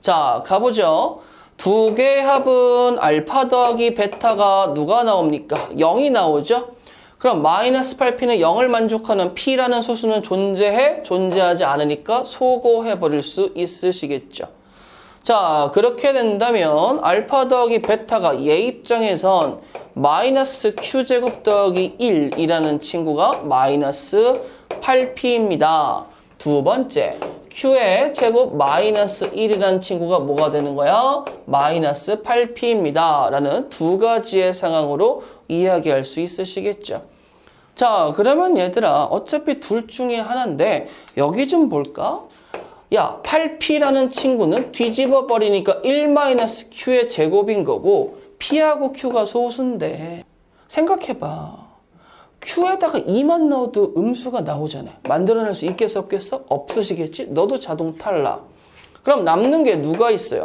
자, 가보죠. 두 개의 합은 알파 더하기 베타가 누가 나옵니까? 0이 나오죠? 그럼 마이너스 8P는 0을 만족하는 P라는 소수는 존재하지 않으니까 소거해버릴 수 있으시겠죠. 자, 그렇게 된다면 알파 더하기 베타가 얘 입장에선 마이너스 Q제곱 더하기 1이라는 친구가 마이너스 8P입니다. 두 번째, Q의 제곱 마이너스 1이라는 친구가 뭐가 되는 거야? 마이너스 8P입니다. 라는 두 가지의 상황으로 이야기할 수 있으시겠죠. 자, 그러면 얘들아 어차피 둘 중에 하나인데 여기 좀 볼까? 야, 8P라는 친구는 뒤집어 버리니까 1-Q의 제곱인 거고 P하고 Q가 소수인데 생각해봐. Q에다가 2만 넣어도 음수가 나오잖아. 만들어낼 수 있겠어 없겠어? 없으시겠지? 너도 자동 탈락. 그럼 남는 게 누가 있어요?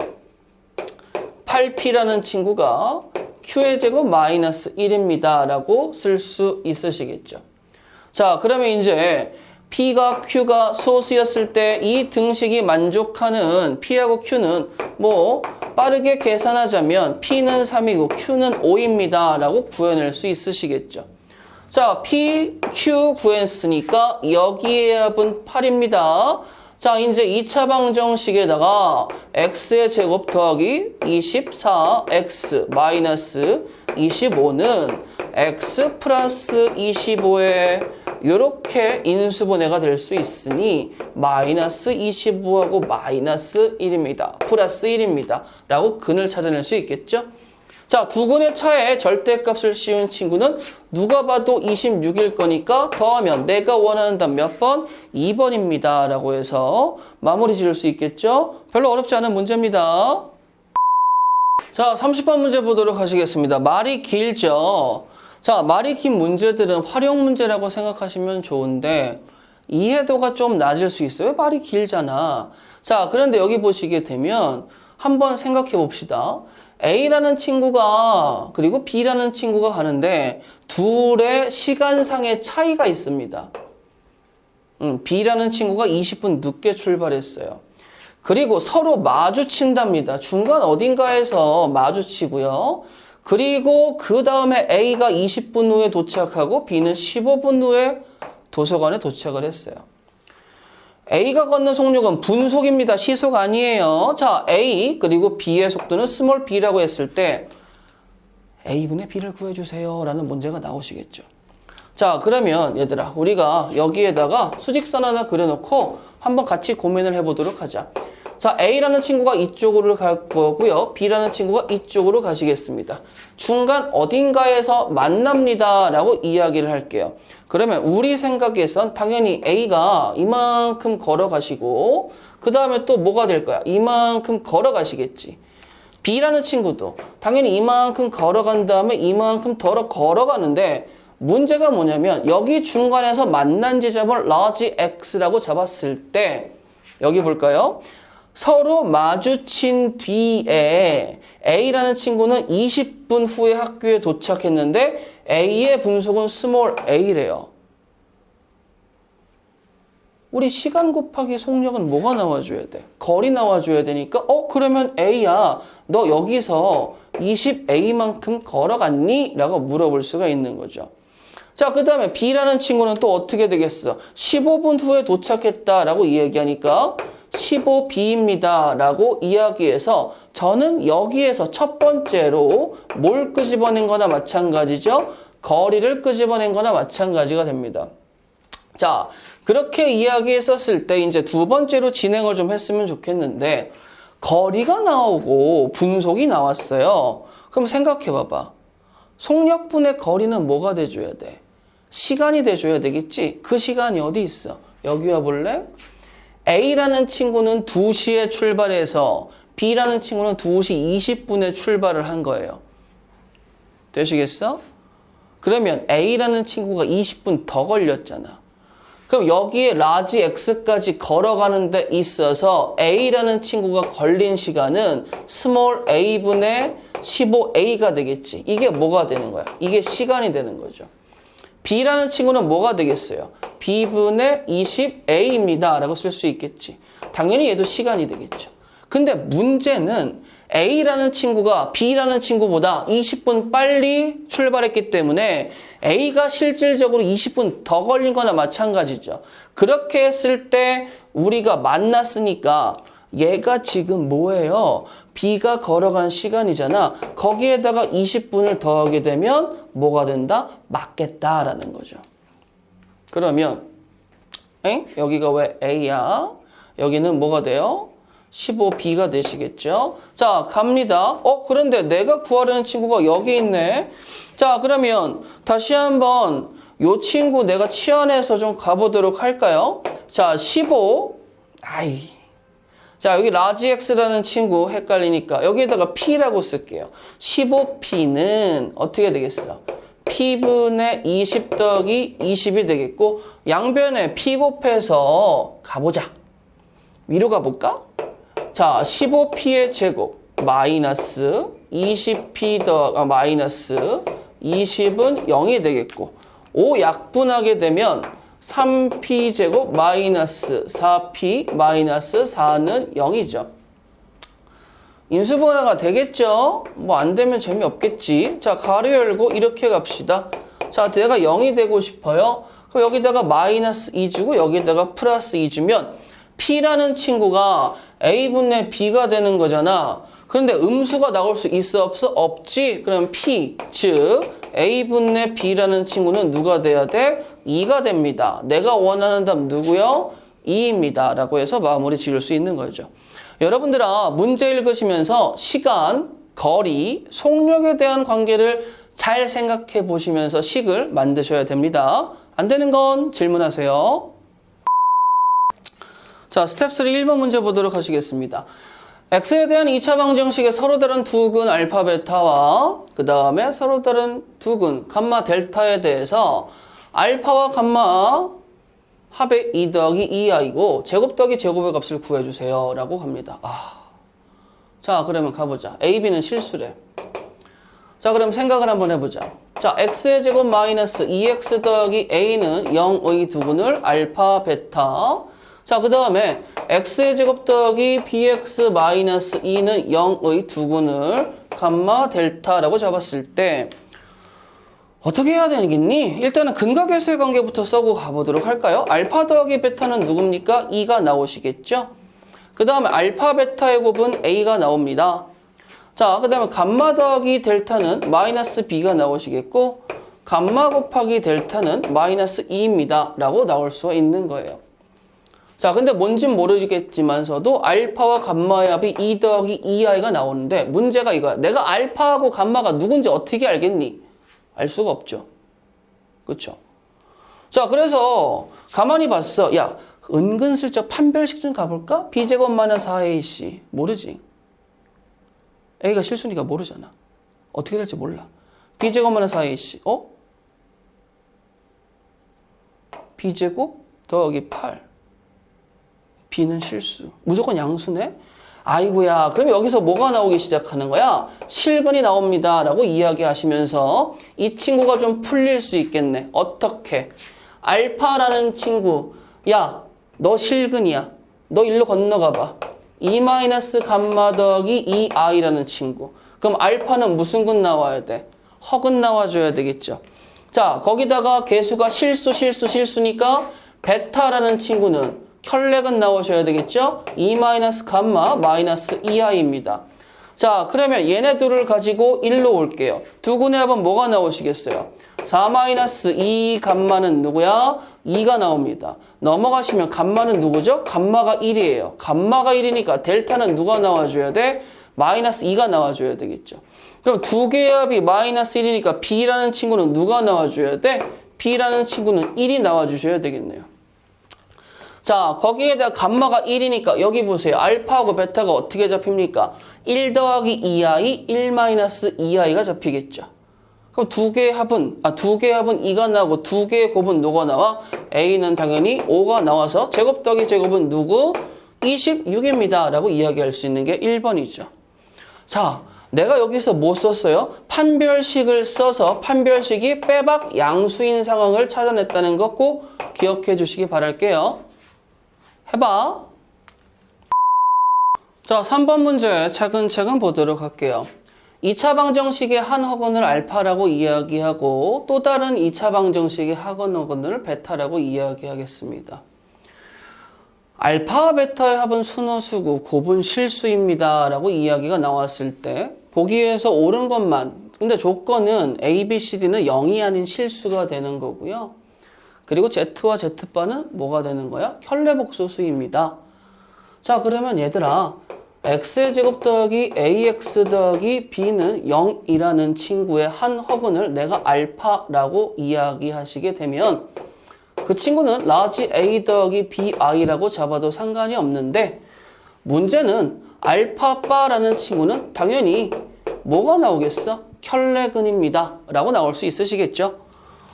8P라는 친구가 Q의 제곱 마이너스 1입니다. 라고 쓸 수 있으시겠죠. 자, 그러면 이제 P가 Q가 소수였을 때 이 등식이 만족하는 P하고 Q는 뭐 빠르게 계산하자면 P는 3이고 Q는 5입니다. 라고 구해낼 수 있으시겠죠. 자, P, Q 구했으니까 여기의 합은 8입니다. 자, 이제 2차 방정식에다가 X의 제곱 더하기 24X 마이너스 25는 X 플러스 25에 이렇게 인수분해가 될 수 있으니 마이너스 25하고 마이너스 1입니다. 플러스 1입니다. 라고 근을 찾아낼 수 있겠죠? 자, 두 근의 차에 절대값을 씌운 친구는 누가 봐도 26일 거니까 더하면 내가 원하는 답 몇 번? 2번입니다. 라고 해서 마무리 지을 수 있겠죠? 별로 어렵지 않은 문제입니다. 자, 30번 문제 보도록 하시겠습니다. 말이 길죠? 자, 말이 긴 문제들은 활용 문제라고 생각하시면 좋은데 이해도가 좀 낮을 수 있어요. 말이 길잖아. 자, 그런데 여기 보시게 되면 한번 생각해 봅시다. A라는 친구가 그리고 B라는 친구가 가는데 둘의 시간상의 차이가 있습니다. B라는 친구가 20분 늦게 출발했어요. 그리고 서로 마주친답니다. 중간 어딘가에서 마주치고요. 그리고 그 다음에 A가 20분 후에 도착하고 B는 15분 후에 도서관에 도착을 했어요. A가 걷는 속력은 분속입니다. 시속 아니에요. 자, A 그리고 B의 속도는 스몰 b라고 했을 때 A분의 B를 구해주세요 라는 문제가 나오시겠죠. 자, 그러면 얘들아 우리가 여기에다가 수직선 하나 그려놓고 한번 같이 고민을 해보도록 하자. 자, A라는 친구가 이쪽으로 갈 거고요. B라는 친구가 이쪽으로 가시겠습니다. 중간 어딘가에서 만납니다 라고 이야기를 할게요. 그러면 우리 생각에선 당연히 A가 이만큼 걸어가시고 그 다음에 또 뭐가 될 거야? 이만큼 걸어가시겠지. B라는 친구도 당연히 이만큼 걸어간 다음에 이만큼 더 걸어가는데 문제가 뭐냐면 여기 중간에서 만난 지점을 large X라고 잡았을 때 여기 볼까요? 서로 마주친 뒤에 A라는 친구는 20분 후에 학교에 도착했는데 A의 분속은 스몰 a래요. 우리 시간 곱하기 속력은 뭐가 나와줘야 돼? 거리 나와줘야 되니까 그러면 A야 너 여기서 20A만큼 걸어갔니? 라고 물어볼 수가 있는 거죠. 자, 그 다음에 B라는 친구는 또 어떻게 되겠어? 15분 후에 도착했다라고 이야기하니까 15B입니다 라고 이야기해서 저는 여기에서 첫 번째로 뭘 끄집어낸 거나 마찬가지죠. 거리를 끄집어낸 거나 마찬가지가 됩니다. 자, 그렇게 이야기했었을 때 이제 두 번째로 진행을 좀 했으면 좋겠는데 거리가 나오고 분속이 나왔어요. 그럼 생각해 봐봐. 속력분의 거리는 뭐가 돼줘야 돼? 시간이 돼줘야 되겠지? 그 시간이 어디 있어? 여기 와볼래? A라는 친구는 2시에 출발해서 B라는 친구는 2시 20분에 출발을 한 거예요. 되시겠어? 그러면 A라는 친구가 20분 더 걸렸잖아. 그럼 여기에 라지 X까지 걸어가는 데 있어서 A라는 친구가 걸린 시간은 스몰 a분의 15a가 되겠지. 이게 뭐가 되는 거야? 이게 시간이 되는 거죠. B라는 친구는 뭐가 되겠어요? B분의 20a입니다 라고 쓸 수 있겠지. 당연히 얘도 시간이 되겠죠. 근데 문제는 A라는 친구가 B라는 친구보다 20분 빨리 출발했기 때문에 A가 실질적으로 20분 더 걸린 거나 마찬가지죠. 그렇게 했을 때 우리가 만났으니까 얘가 지금 뭐예요? B가 걸어간 시간이잖아. 거기에다가 20분을 더하게 되면 뭐가 된다? 맞겠다라는 거죠. 그러면 여기가 왜 A야? 여기는 뭐가 돼요? 15B가 되시겠죠? 자, 갑니다. 그런데 내가 구하려는 친구가 여기 있네. 자, 그러면 다시 한번 요 친구 내가 치환해서 좀 가보도록 할까요? 자, 15. 자, 여기 라지 X라는 친구 헷갈리니까 여기에다가 P라고 쓸게요. 15P는 어떻게 되겠어? P분의 20 더하기 20이 되겠고 양변에 P 곱해서 가보자. 위로 가볼까? 자, 15P의 제곱 마이너스 20P 마이너스 20은 0이 되겠고 5 약분하게 되면 3P 제곱 마이너스 4P 마이너스 4는 0이죠. 인수분해가 되겠죠? 뭐 안 되면 재미없겠지. 자, 가로 열고 이렇게 갑시다. 자, 내가 0이 되고 싶어요. 그럼 여기다가 마이너스 2주고 여기다가 플러스 2주면 P라는 친구가 A분의 B가 되는 거잖아. 그런데 음수가 나올 수 있어 없어? 없지? 그럼 P, 즉 A분의 B라는 친구는 누가 돼야 돼? 2가 됩니다. 내가 원하는 답 누구요? 2입니다. 라고 해서 마무리 지을 수 있는 거죠. 여러분들아, 문제 읽으시면서 시간, 거리, 속력에 대한 관계를 잘 생각해 보시면서 식을 만드셔야 됩니다. 안 되는 건 질문하세요. 자, 스텝 3 1번 문제 보도록 하시겠습니다. X에 대한 2차 방정식의 서로 다른 두 근 알파 베타와 그 다음에 서로 다른 두 근 감마 델타에 대해서 알파와 감마 합의 2 더하기 2i고 제곱 더하기 제곱의 값을 구해주세요 라고 합니다. 자, 그러면 가보자. A, B는 실수래. 자, 그럼 생각을 한번 해보자. 자, X의 제곱 마이너스 2X 더하기 A는 0의 두 근을 알파 베타. 자, 그 다음에 x의 제곱 더하기 bx 마이너스 2는 0의 두근을 감마 델타라고 잡았을 때 어떻게 해야 되겠니? 일단은 근각계수의 관계부터 써고 가보도록 할까요? 알파 더하기 베타는 누굽니까? 2가 나오시겠죠? 그 다음에 알파 베타의 곱은 a가 나옵니다. 자, 그 다음에 감마 더하기 델타는 마이너스 b가 나오시겠고 감마 곱하기 델타는 마이너스 2입니다. 라고 나올 수가 있는 거예요. 자, 근데 뭔진 모르겠지만서도 알파와 감마의 합이 2 더하기 2i가 나오는데 문제가 이거야. 내가 알파하고 감마가 누군지 어떻게 알겠니? 알 수가 없죠. 그쵸? 자, 그래서 가만히 봤어. 야, 은근슬쩍 판별식 좀 가볼까? b제곱 마이너스 4ac. 모르지. a가 실수니까 모르잖아. 어떻게 될지 몰라. b제곱 마이너스 4ac. b제곱 더하기 8. b는 실수. 무조건 양수네? 아이고야. 그럼 여기서 뭐가 나오기 시작하는 거야? 실근이 나옵니다. 라고 이야기하시면서 이 친구가 좀 풀릴 수 있겠네. 어떻게? 알파라는 친구. 야, 너 실근이야. 너 일로 건너가 봐. 2 마이너스 감마 더하기 2i라는 친구. 그럼 알파는 무슨 근 나와야 돼? 허근 나와줘야 되겠죠. 자, 거기다가 개수가 실수니까 베타라는 친구는 혈렉은 나오셔야 되겠죠? 2 마이너스 감마 마이너스 2i입니다. 자, 그러면 얘네 둘을 가지고 1로 올게요. 두근의 합은 뭐가 나오시겠어요? 4 마이너스 2 감마는 누구야? 2가 나옵니다. 넘어가시면 감마는 누구죠? 감마가 1이에요. 감마가 1이니까 델타는 누가 나와줘야 돼? 마이너스 2가 나와줘야 되겠죠. 그럼 두 개의 합이 마이너스 1이니까 b라는 친구는 누가 나와줘야 돼? b라는 친구는 1이 나와주셔야 되겠네요. 자, 거기에다가 감마가 1이니까 여기 보세요. 알파하고 베타가 어떻게 잡힙니까? 1 더하기 2i, 1 마이너스 2i가 잡히겠죠. 그럼 두 개의 합은 2가 나오고 두 개의 곱은 누가 나와? a는 당연히 5가 나와서 제곱 더하기 제곱은 누구? 26입니다. 라고 이야기할 수 있는 게 1번이죠. 자, 내가 여기서 뭐 썼어요? 판별식을 써서 판별식이 빼박 양수인 상황을 찾아냈다는 거 꼭 기억해 주시기 바랄게요. 해봐. 자, 3번 문제 차근차근 보도록 할게요. 2차 방정식의 한 허근을 알파라고 이야기하고 또 다른 2차 방정식의 한 허근을 베타라고 이야기하겠습니다. 알파와 베타의 합은 순호수고 곱은 실수입니다. 라고 이야기가 나왔을 때 보기에서 옳은 것만, 근데 조건은 A, B, C, D는 0이 아닌 실수가 되는 거고요. 그리고 Z와 Z바는 뭐가 되는 거야? 혈례복소수입니다. 자, 그러면 얘들아, x의 제곱 더하기 ax 더하기 b는 0이라는 친구의 한 허근을 내가 알파라고 이야기하시게 되면 그 친구는 라지 a 더하기 bi라고 잡아도 상관이 없는데 문제는 알파바라는 친구는 당연히 뭐가 나오겠어? 혈례근입니다. 라고 나올 수 있으시겠죠?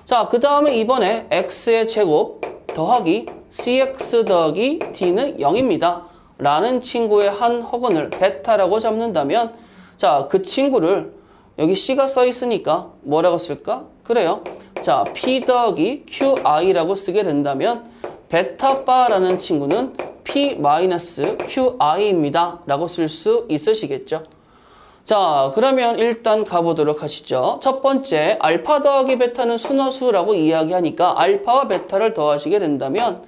자, 그 다음에 이번에 x의 제곱 더하기 cx 더하기 d는 0입니다. 라는 친구의 한 허근을 베타라고 잡는다면 자, 그 친구를 여기 c가 써 있으니까 뭐라고 쓸까? 그래요. 자, p 더하기 qi라고 쓰게 된다면 베타바라는 친구는 p-qi입니다. 라고 쓸 수 있으시겠죠? 자, 그러면 일단 가보도록 하시죠. 첫 번째, 알파 더하기 베타는 순허수라고 이야기하니까 알파와 베타를 더하시게 된다면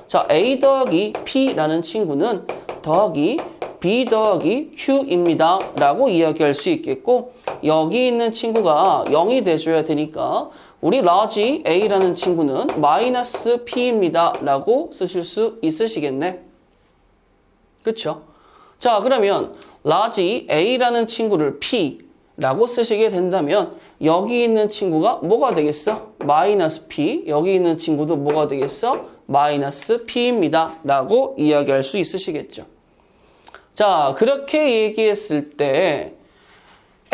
자, a 더하기 p라는 친구는 더하기 b 더하기 q입니다. 라고 이야기할 수 있겠고 여기 있는 친구가 0이 돼줘야 되니까 우리 라지 a라는 친구는 마이너스 p입니다. 라고 쓰실 수 있으시겠네. 그쵸? 자, 그러면 라지 a라는 친구를 p라고 쓰시게 된다면 여기 있는 친구가 뭐가 되겠어? 마이너스 p. 여기 있는 친구도 뭐가 되겠어? 마이너스 p입니다. 라고 이야기할 수 있으시겠죠. 자, 그렇게 얘기했을 때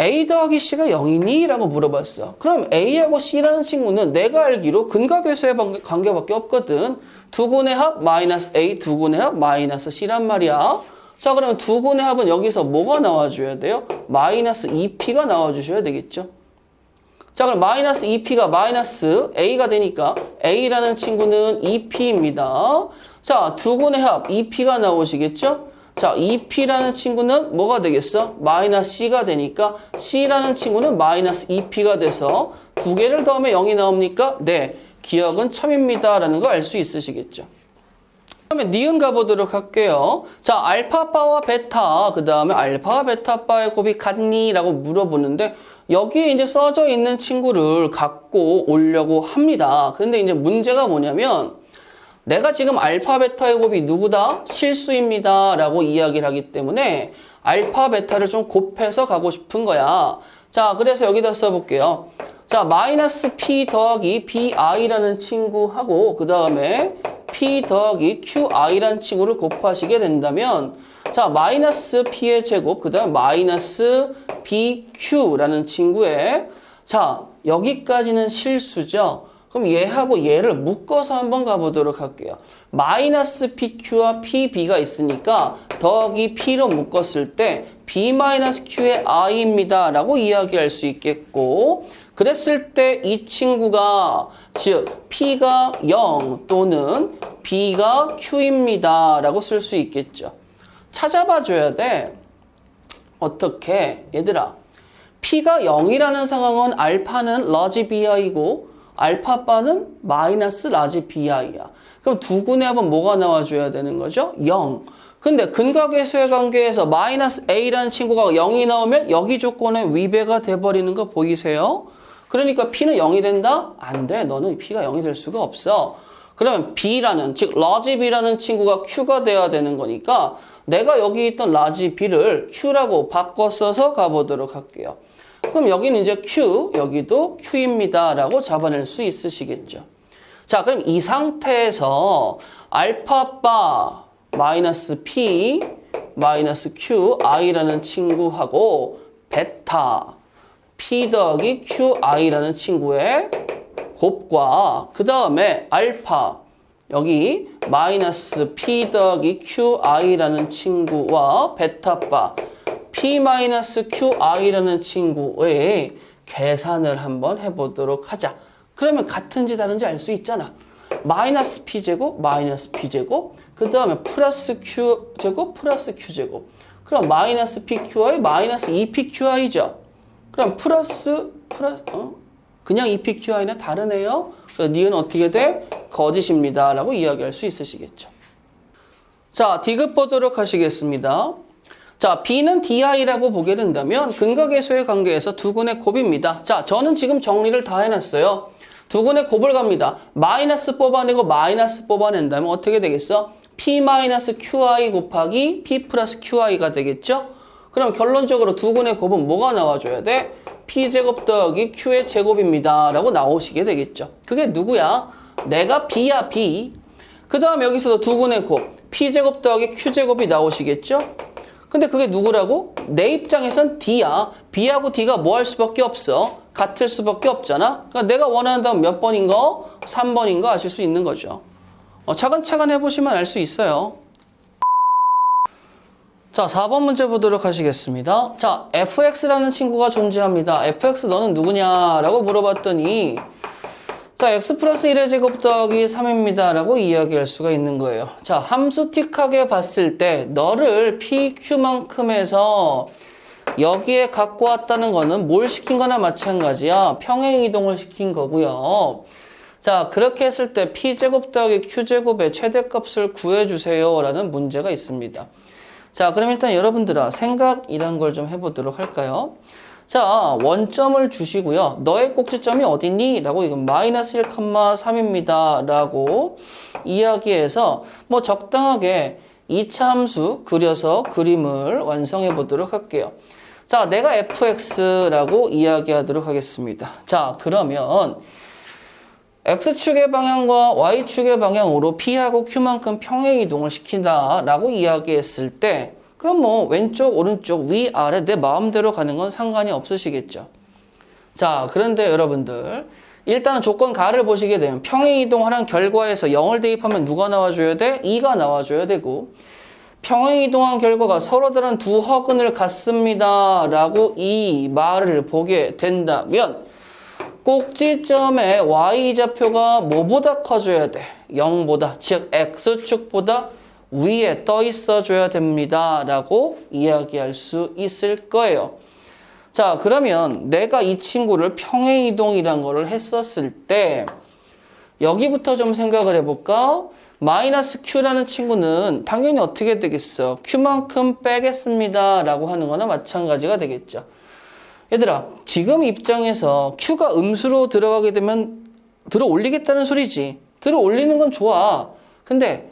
a 더하기 c가 0이니? 라고 물어봤어. 그럼 a하고 c라는 친구는 내가 알기로 근각계수의 관계밖에 없거든. 두 근의 합 마이너스 a, 두 근의 합 마이너스 c란 말이야. 자, 그러면 두 근의 합은 여기서 뭐가 나와줘야 돼요? 마이너스 2p가 나와주셔야 되겠죠. 자, 그럼 마이너스 2p가 마이너스 a가 되니까 a라는 친구는 2p입니다. 자, 두근의 합 2P가 나오시겠죠? 자, 2P라는 친구는 뭐가 되겠어? 마이너스 C가 되니까 C라는 친구는 마이너스 2P가 돼서 두 개를 더하면 0이 나옵니까? 네, 기억은 참입니다 라는 거 알 수 있으시겠죠? 그러면 니은 가보도록 할게요. 자, 알파바와 베타, 그 다음에 알파와 베타바의 곱이 같니? 라고 물어보는데 여기에 이제 써져 있는 친구를 갖고 오려고 합니다. 근데 이제 문제가 뭐냐면 내가 지금 알파, 베타의 곱이 누구다? 실수입니다 라고 이야기를 하기 때문에 알파, 베타를 좀 곱해서 가고 싶은 거야. 자, 그래서 여기다 써볼게요. 자, 마이너스 P 더하기 BI라는 친구하고 그 다음에 P 더하기 QI라는 친구를 곱하시게 된다면 자, 마이너스 P의 제곱, 그 다음 마이너스 BQ라는 친구에 자, 여기까지는 실수죠. 그럼 얘하고 얘를 묶어서 한번 가보도록 할게요. 마이너스 PQ와 PB가 있으니까 더하기 P로 묶었을 때 B-Q의 I입니다 라고 이야기할 수 있겠고 그랬을 때 이 친구가 즉 P가 0 또는 B가 Q입니다 라고 쓸 수 있겠죠. 찾아봐 줘야 돼. 어떻게? 얘들아, P가 0이라는 상황은 알파는 라지 BI고 알파바는 마이너스 라지 BI야. 그럼 두근의 합은 뭐가 나와줘야 되는 거죠? 0. 근데 근각계수의 관계에서 마이너스 A라는 친구가 0이 나오면 여기 조건에 위배가 돼버리는 거 보이세요? 그러니까 P는 0이 된다? 안 돼. 너는 P가 0이 될 수가 없어. 그러면 B라는, 즉 라지 B라는 친구가 Q가 돼야 되는 거니까 내가 여기 있던 라지 B를 Q라고 바꿔 써서 가보도록 할게요. 그럼 여기는 이제 Q, 여기도 Q입니다 라고 잡아낼 수 있으시겠죠. 자, 그럼 이 상태에서 알파바 마이너스 P 마이너스 Q I라는 친구하고 베타 P 더하기 Q I라는 친구의 곱과 그 다음에 알파 여기 마이너스 P 더하기 Q I라는 친구와 베타바 P-QI라는 친구의 계산을 한번 해보도록 하자. 그러면 같은지 다른지 알 수 있잖아. 마이너스 P제곱, 마이너스 P제곱, 그 다음에 플러스 Q제곱, 플러스 Q제곱. 그럼 마이너스 PQI, 마이너스 2PQI죠. 그럼 그냥 2PQI는 다르네요. 그래서 니은 어떻게 돼? 거짓입니다. 라고 이야기할 수 있으시겠죠. 자, D급 보도록 하시겠습니다. 자, B는 DI라고 보게 된다면 근각계수의 관계에서 두근의 곱입니다. 자, 저는 지금 정리를 다 해놨어요. 두근의 곱을 갑니다. 마이너스 뽑아내고 마이너스 뽑아낸다면 어떻게 되겠어? P-QI 곱하기 P 플러스 QI가 되겠죠? 그럼 결론적으로 두근의 곱은 뭐가 나와줘야 돼? P제곱 더하기 Q의 제곱입니다. 라고 나오시게 되겠죠. 그게 누구야? 내가 B야, B. 그 다음 여기서도 두근의 곱, P제곱 더하기 Q제곱이 나오시겠죠? 근데 그게 누구라고? 내 입장에선 D야. B하고 D가 뭐 할 수밖에 없어? 같을 수밖에 없잖아. 그러니까 내가 원한다면 몇 번인 거? 3번인 거 아실 수 있는 거죠. 차근차근 해보시면 알 수 있어요. 자, 4번 문제 보도록 하시겠습니다. 자, fx라는 친구가 존재합니다. fx 너는 누구냐? 라고 물어봤더니 자, x 플러스 1의 제곱 더하기 3입니다. 라고 이야기할 수가 있는 거예요. 자, 함수틱하게 봤을 때 너를 PQ만큼에서 여기에 갖고 왔다는 거는 뭘 시킨 거나 마찬가지야. 평행이동을 시킨 거고요. 자, 그렇게 했을 때 P제곱 더하기 Q제곱의 최대값을 구해주세요. 라는 문제가 있습니다. 자, 그럼 일단 여러분들아 생각이란 걸 좀 해보도록 할까요? 자, 원점을 주시고요. 너의 꼭지점이 어딨니? 라고 이건 마이너스 1,3입니다. 라고 이야기해서 뭐 적당하게 2차 함수 그려서 그림을 완성해 보도록 할게요. 자, 내가 fx라고 이야기하도록 하겠습니다. 자, 그러면 x축의 방향과 y축의 방향으로 p하고 q만큼 평행이동을 시킨다 라고 이야기했을 때 그럼 뭐 왼쪽, 오른쪽, 위, 아래 내 마음대로 가는 건 상관이 없으시겠죠. 자, 그런데 여러분들 일단은 조건 가를 보시게 되면 평행이동하는 결과에서 0을 대입하면 누가 나와줘야 돼? 2가 나와줘야 되고 평행이동한 결과가 서로 다른 두 허근을 갖습니다 라고 이 말을 보게 된다면 꼭지점의 y좌표가 뭐보다 커져야 돼? 0보다, 즉 x축보다 위에 떠 있어줘야 됩니다. 라고 이야기할 수 있을 거예요. 자, 그러면 내가 이 친구를 평행이동이란 거를 했었을 때 여기부터 좀 생각을 해볼까? 마이너스 q라는 친구는 당연히 어떻게 되겠어? q만큼 빼겠습니다. 라고 하는 거나 마찬가지가 되겠죠. 얘들아, 지금 입장에서 q가 음수로 들어가게 되면 들어 올리겠다는 소리지. 들어 올리는 건 좋아. 근데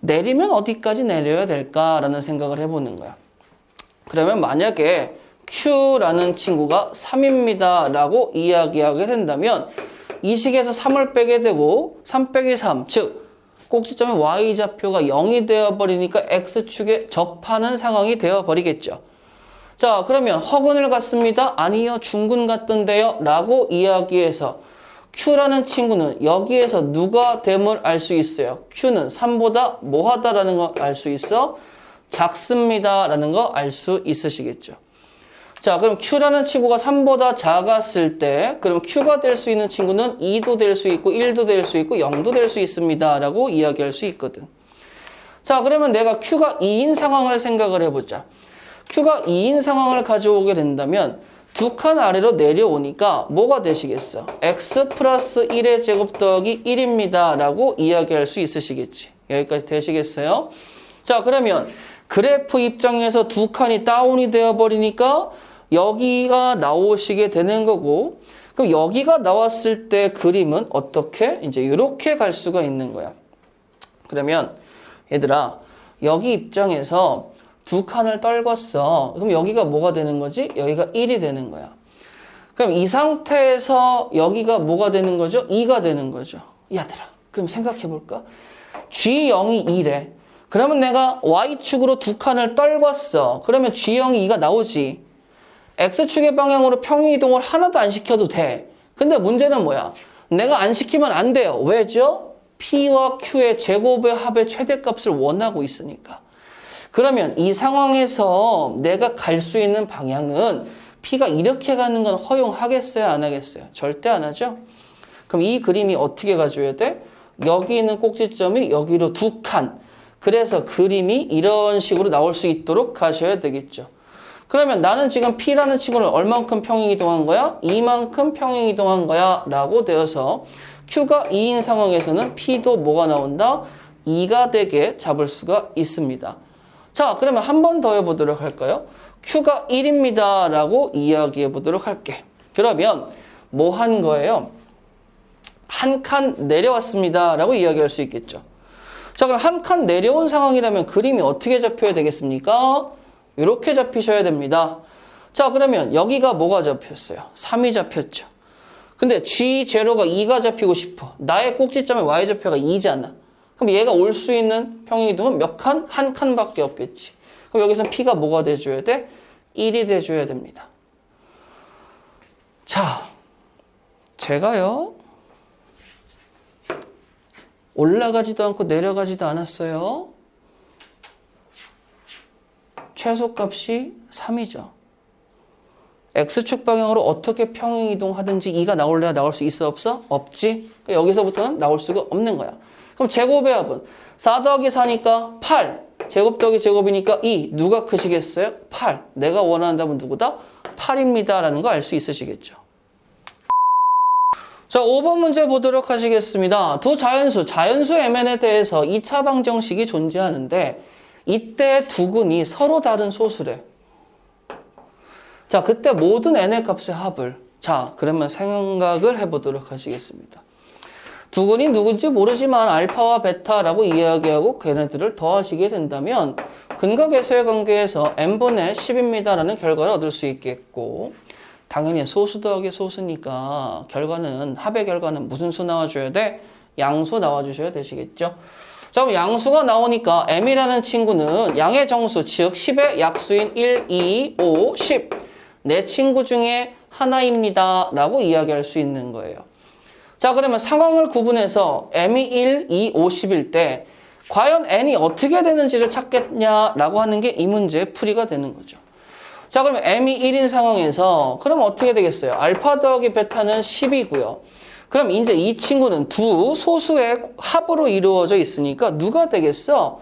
내리면 어디까지 내려야 될까라는 생각을 해보는 거야. 그러면 만약에 q라는 친구가 3입니다 라고 이야기하게 된다면 이 식에서 3을 빼게 되고 3 빼기 3, 즉 꼭지점의 y좌표가 0이 되어버리니까 x축에 접하는 상황이 되어버리겠죠. 자, 그러면 허근을 갖습니다. 아니요, 중근 같던데요 라고 이야기해서 q라는 친구는 여기에서 누가 됨을 알 수 있어요. q는 3보다 뭐하다라는 걸 알 수 있어? 작습니다 라는 거 알 수 있으시겠죠. 자, 그럼 q라는 친구가 3보다 작았을 때 그럼 q가 될 수 있는 친구는 2도 될 수 있고 1도 될 수 있고 0도 될 수 있습니다 라고 이야기할 수 있거든. 자, 그러면 내가 q가 2인 상황을 생각을 해보자. q가 2인 상황을 가져오게 된다면 두 칸 아래로 내려오니까 뭐가 되시겠어? x 플러스 1의 제곱 더하기 1입니다 라고 이야기할 수 있으시겠지. 여기까지 되시겠어요? 자, 그러면 그래프 입장에서 두 칸이 다운이 되어버리니까 여기가 나오시게 되는 거고, 그럼 여기가 나왔을 때 그림은 어떻게? 이제 이렇게 갈 수가 있는 거야. 그러면 얘들아, 여기 입장에서 두 칸을 떨궜어. 그럼 여기가 뭐가 되는 거지? 여기가 1이 되는 거야. 그럼 이 상태에서 여기가 뭐가 되는 거죠? 2가 되는 거죠. 얘들아, 그럼 생각해 볼까? G0이 2래. 그러면 내가 Y축으로 두 칸을 떨궜어. 그러면 G0이 2가 나오지. X축의 방향으로 평행이동을 하나도 안 시켜도 돼. 근데 문제는 뭐야? 내가 안 시키면 안 돼요. 왜죠? P와 Q의 제곱의 합의 최대값을 원하고 있으니까. 그러면 이 상황에서 내가 갈 수 있는 방향은 P가 이렇게 가는 건 허용하겠어요? 안 하겠어요? 절대 안 하죠? 그럼 이 그림이 어떻게 가줘야 돼? 여기 있는 꼭지점이 여기로 두 칸. 그래서 그림이 이런 식으로 나올 수 있도록 가셔야 되겠죠. 그러면 나는 지금 P라는 친구를 얼만큼 평행이동한 거야? 이만큼 평행이동한 거야 라고 되어서 Q가 2인 상황에서는 P도 뭐가 나온다? 2가 되게 잡을 수가 있습니다. 자, 그러면 한 번 더 해보도록 할까요? Q가 1입니다 라고 이야기해 보도록 할게. 그러면 뭐 한 거예요? 한 칸 내려왔습니다 라고 이야기할 수 있겠죠. 자, 그럼 한 칸 내려온 상황이라면 그림이 어떻게 잡혀야 되겠습니까? 이렇게 잡히셔야 됩니다. 자, 그러면 여기가 뭐가 잡혔어요? 3이 잡혔죠. 근데 G0가 2가 잡히고 싶어. 나의 꼭지점의 Y좌표가 2잖아. 그럼 얘가 올 수 있는 평행이동은 몇 칸? 한 칸밖에 없겠지. 그럼 여기서 P가 뭐가 돼줘야 돼? 1이 돼줘야 됩니다. 자, 제가요 올라가지도 않고 내려가지도 않았어요. 최소값이 3이죠. X축 방향으로 어떻게 평행이동하든지 2가 나올래야 나올 수 있어 없어? 없지. 그러니까 여기서부터는 나올 수가 없는 거야. 그럼 제곱의 합은 4 더하기 4니까 8. 제곱 더하기 제곱이니까 2. 누가 크시겠어요? 8. 내가 원하는 답은 누구다? 8입니다. 라는 거 알 수 있으시겠죠. 자, 5번 문제 보도록 하시겠습니다. 두 자연수, 자연수 MN에 대해서 2차 방정식이 존재하는데 이때 두 근이 서로 다른 소수래. 자, 그때 모든 n의 값의 합을. 자, 그러면 생각을 해보도록 하시겠습니다. 두 근이 누군지 모르지만 알파와 베타라고 이야기하고 걔네들을 더하시게 된다면 근과 계수의 관계에서 n분의 10입니다 라는 결과를 얻을 수 있겠고, 당연히 소수 더하기 소수니까 결과는, 합의 결과는 무슨 수 나와줘야 돼? 양수 나와주셔야 되시겠죠. 자, 그럼 양수가 나오니까 m이라는 친구는 양의 정수, 즉 10의 약수인 1, 2, 5, 10. 내 친구 중에 하나입니다 라고 이야기할 수 있는 거예요. 자, 그러면 상황을 구분해서 m이 1, 2, 5, 10일 때 과연 n이 어떻게 되는지를 찾겠냐라고 하는 게 이 문제의 풀이가 되는 거죠. 자, 그러면 m이 1인 상황에서 그럼 어떻게 되겠어요? 알파 더하기 베타는 10이고요. 그럼 이제 이 친구는 두 소수의 합으로 이루어져 있으니까 누가 되겠어?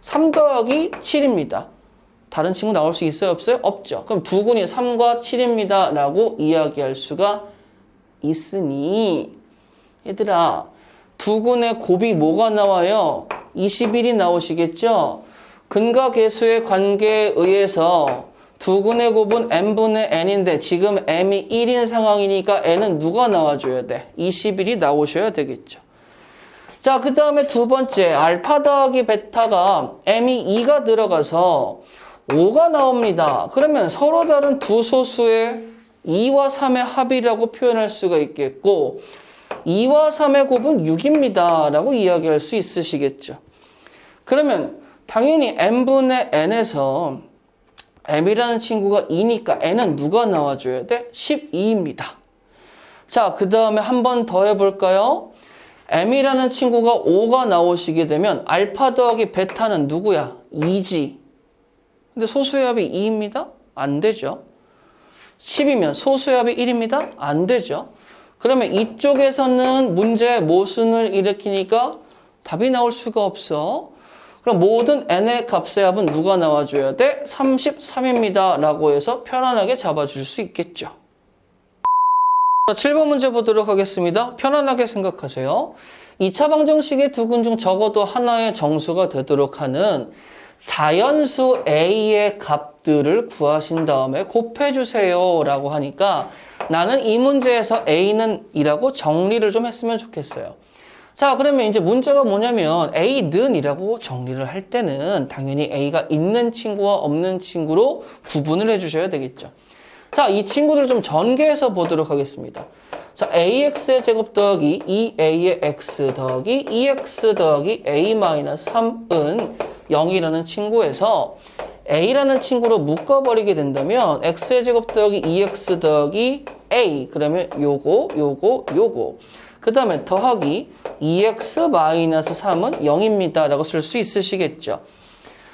3 더하기 7입니다. 다른 친구 나올 수 있어요? 없어요? 없죠. 그럼 두 군이 3과 7입니다. 라고 이야기할 수가 있으니 얘들아 두 군의 곱이 뭐가 나와요? 21이 나오시겠죠? 근과 계수의 관계에 의해서 두 군의 곱은 n분의 n인데 지금 m이 1인 상황이니까 n은 누가 나와줘야 돼? 21이 나오셔야 되겠죠. 자, 그 다음에 두 번째 알파 더하기 베타가 m이 2가 들어가서 5가 나옵니다. 그러면 서로 다른 두 소수의 2와 3의 합이라고 표현할 수가 있겠고 2와 3의 곱은 6입니다. 라고 이야기할 수 있으시겠죠. 그러면 당연히 n분의 n에서 m이라는 친구가 2니까 n은 누가 나와줘야 돼? 12입니다. 자, 그 다음에 한 번 더 해볼까요? m이라는 친구가 5가 나오시게 되면 알파 더하기 베타는 누구야? 2지. 근데 소수의 합이 2입니다? 안 되죠. 10이면 소수의 합이 1입니다? 안 되죠. 그러면 이쪽에서는 문제의 모순을 일으키니까 답이 나올 수가 없어. 그럼 모든 n의 값의 합은 누가 나와줘야 돼? 33입니다. 라고 해서 편안하게 잡아줄 수 있겠죠. 7번 문제 보도록 하겠습니다. 편안하게 생각하세요. 2차 방정식의 두 근 중 적어도 하나의 정수가 되도록 하는 자연수 A의 값들을 구하신 다음에 곱해주세요. 라고 하니까 나는 이 문제에서 A는 이라고 정리를 좀 했으면 좋겠어요. 자, 그러면 이제 문제가 뭐냐면 A는 이라고 정리를 할 때는 당연히 A가 있는 친구와 없는 친구로 구분을 해주셔야 되겠죠. 자, 이 친구들을 좀 전개해서 보도록 하겠습니다. 자, AX의 제곱 더하기 2A의 X 더하기 2X 더하기 A-3은 0이라는 친구에서 A라는 친구로 묶어버리게 된다면 X의 제곱 더하기 2X 더하기 A 그러면 요거 그 다음에 더하기 2x-3은 0입니다. 라고 쓸 수 있으시겠죠.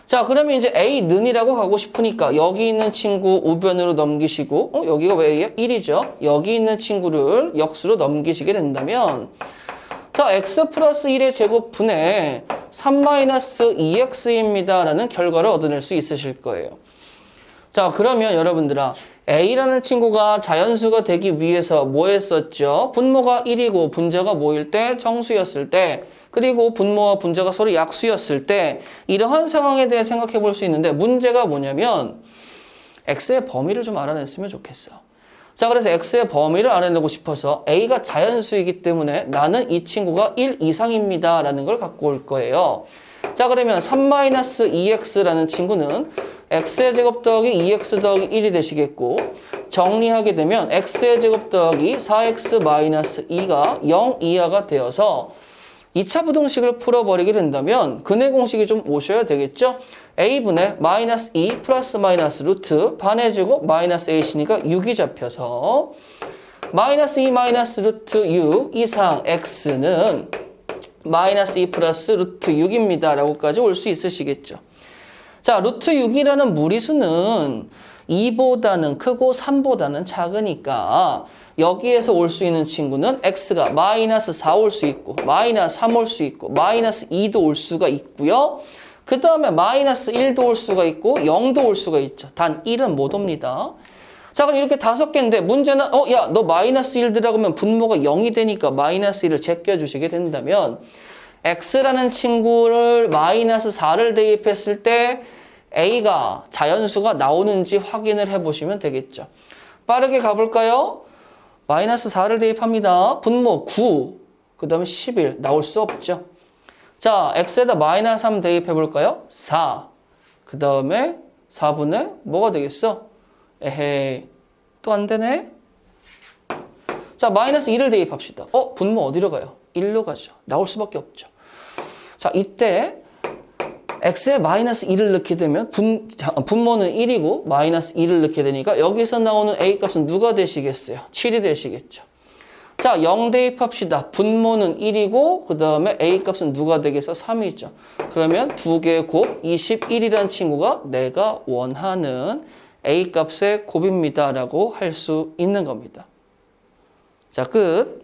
자, 그러면 이제 A는이라고 가고 싶으니까 여기 있는 친구 우변으로 넘기시고 여기가 왜 A야? 1이죠. 여기 있는 친구를 역수로 넘기시게 된다면 자, x 플러스 1의 제곱분의 3-2x입니다. 라는 결과를 얻어낼 수 있으실 거예요. 자, 그러면 여러분들아 A라는 친구가 자연수가 되기 위해서 뭐 했었죠? 분모가 1이고 분자가 뭐일 때? 정수였을 때 그리고 분모와 분자가 서로 약수였을 때 이러한 상황에 대해 생각해 볼 수 있는데 문제가 뭐냐면 X의 범위를 좀 알아냈으면 좋겠어. 자, 그래서 X의 범위를 알아내고 싶어서 A가 자연수이기 때문에 나는 이 친구가 1 이상입니다. 라는 걸 갖고 올 거예요. 자, 그러면 3-2x라는 친구는 x의 제곱 더하기 2x 더하기 1이 되시겠고 정리하게 되면 x의 제곱 더하기 4x-2가 0 이하가 되어서 2차 부등식을 풀어버리게 된다면 근의 공식이 좀 오셔야 되겠죠? a분의 마이너스 2 플러스 마이너스 루트 반의 제곱 마이너스 a시니까 6이 잡혀서 마이너스 2 마이너스 루트 6 이상 x는 마이너스 2 플러스 루트 6입니다. 라고까지 올 수 있으시겠죠. 자, 루트 6이라는 무리수는 2보다는 크고 3보다는 작으니까 여기에서 올 수 있는 친구는 x가 마이너스 4 올 수 있고 마이너스 3 올 수 있고 마이너스 2도 올 수가 있고요. 그 다음에 마이너스 1도 올 수가 있고 0도 올 수가 있죠. 단 1은 못 옵니다. 자, 그럼 이렇게 5개인데 문제는 야, 너 마이너스 1 들어가면 분모가 0이 되니까 마이너스 1을 제껴주시게 된다면 x라는 친구를 마이너스 4를 대입했을 때 a가 자연수가 나오는지 확인을 해보시면 되겠죠. 빠르게 가볼까요? 마이너스 4를 대입합니다. 분모 9, 그 다음에 11 나올 수 없죠. 자, x에다 마이너스 3 대입해볼까요? 4, 그 다음에 4분의 뭐가 되겠어? 에헤이, 또 안 되네? 자, 마이너스 2를 대입합시다. 분모 어디로 가요? 1로 가죠. 나올 수밖에 없죠. 자, 이때 x에 마이너스 2를 넣게 되면 분모는 1이고 마이너스 2를 넣게 되니까 여기서 나오는 a 값은 누가 되시겠어요? 7이 되시겠죠. 자, 0 대입합시다. 분모는 1이고 그 다음에 a 값은 누가 되겠어? 3이죠. 그러면 두 개의 곱 21이라는 친구가 내가 원하는 A 값의 곱입니다 라고 할 수 있는 겁니다. 자, 끝.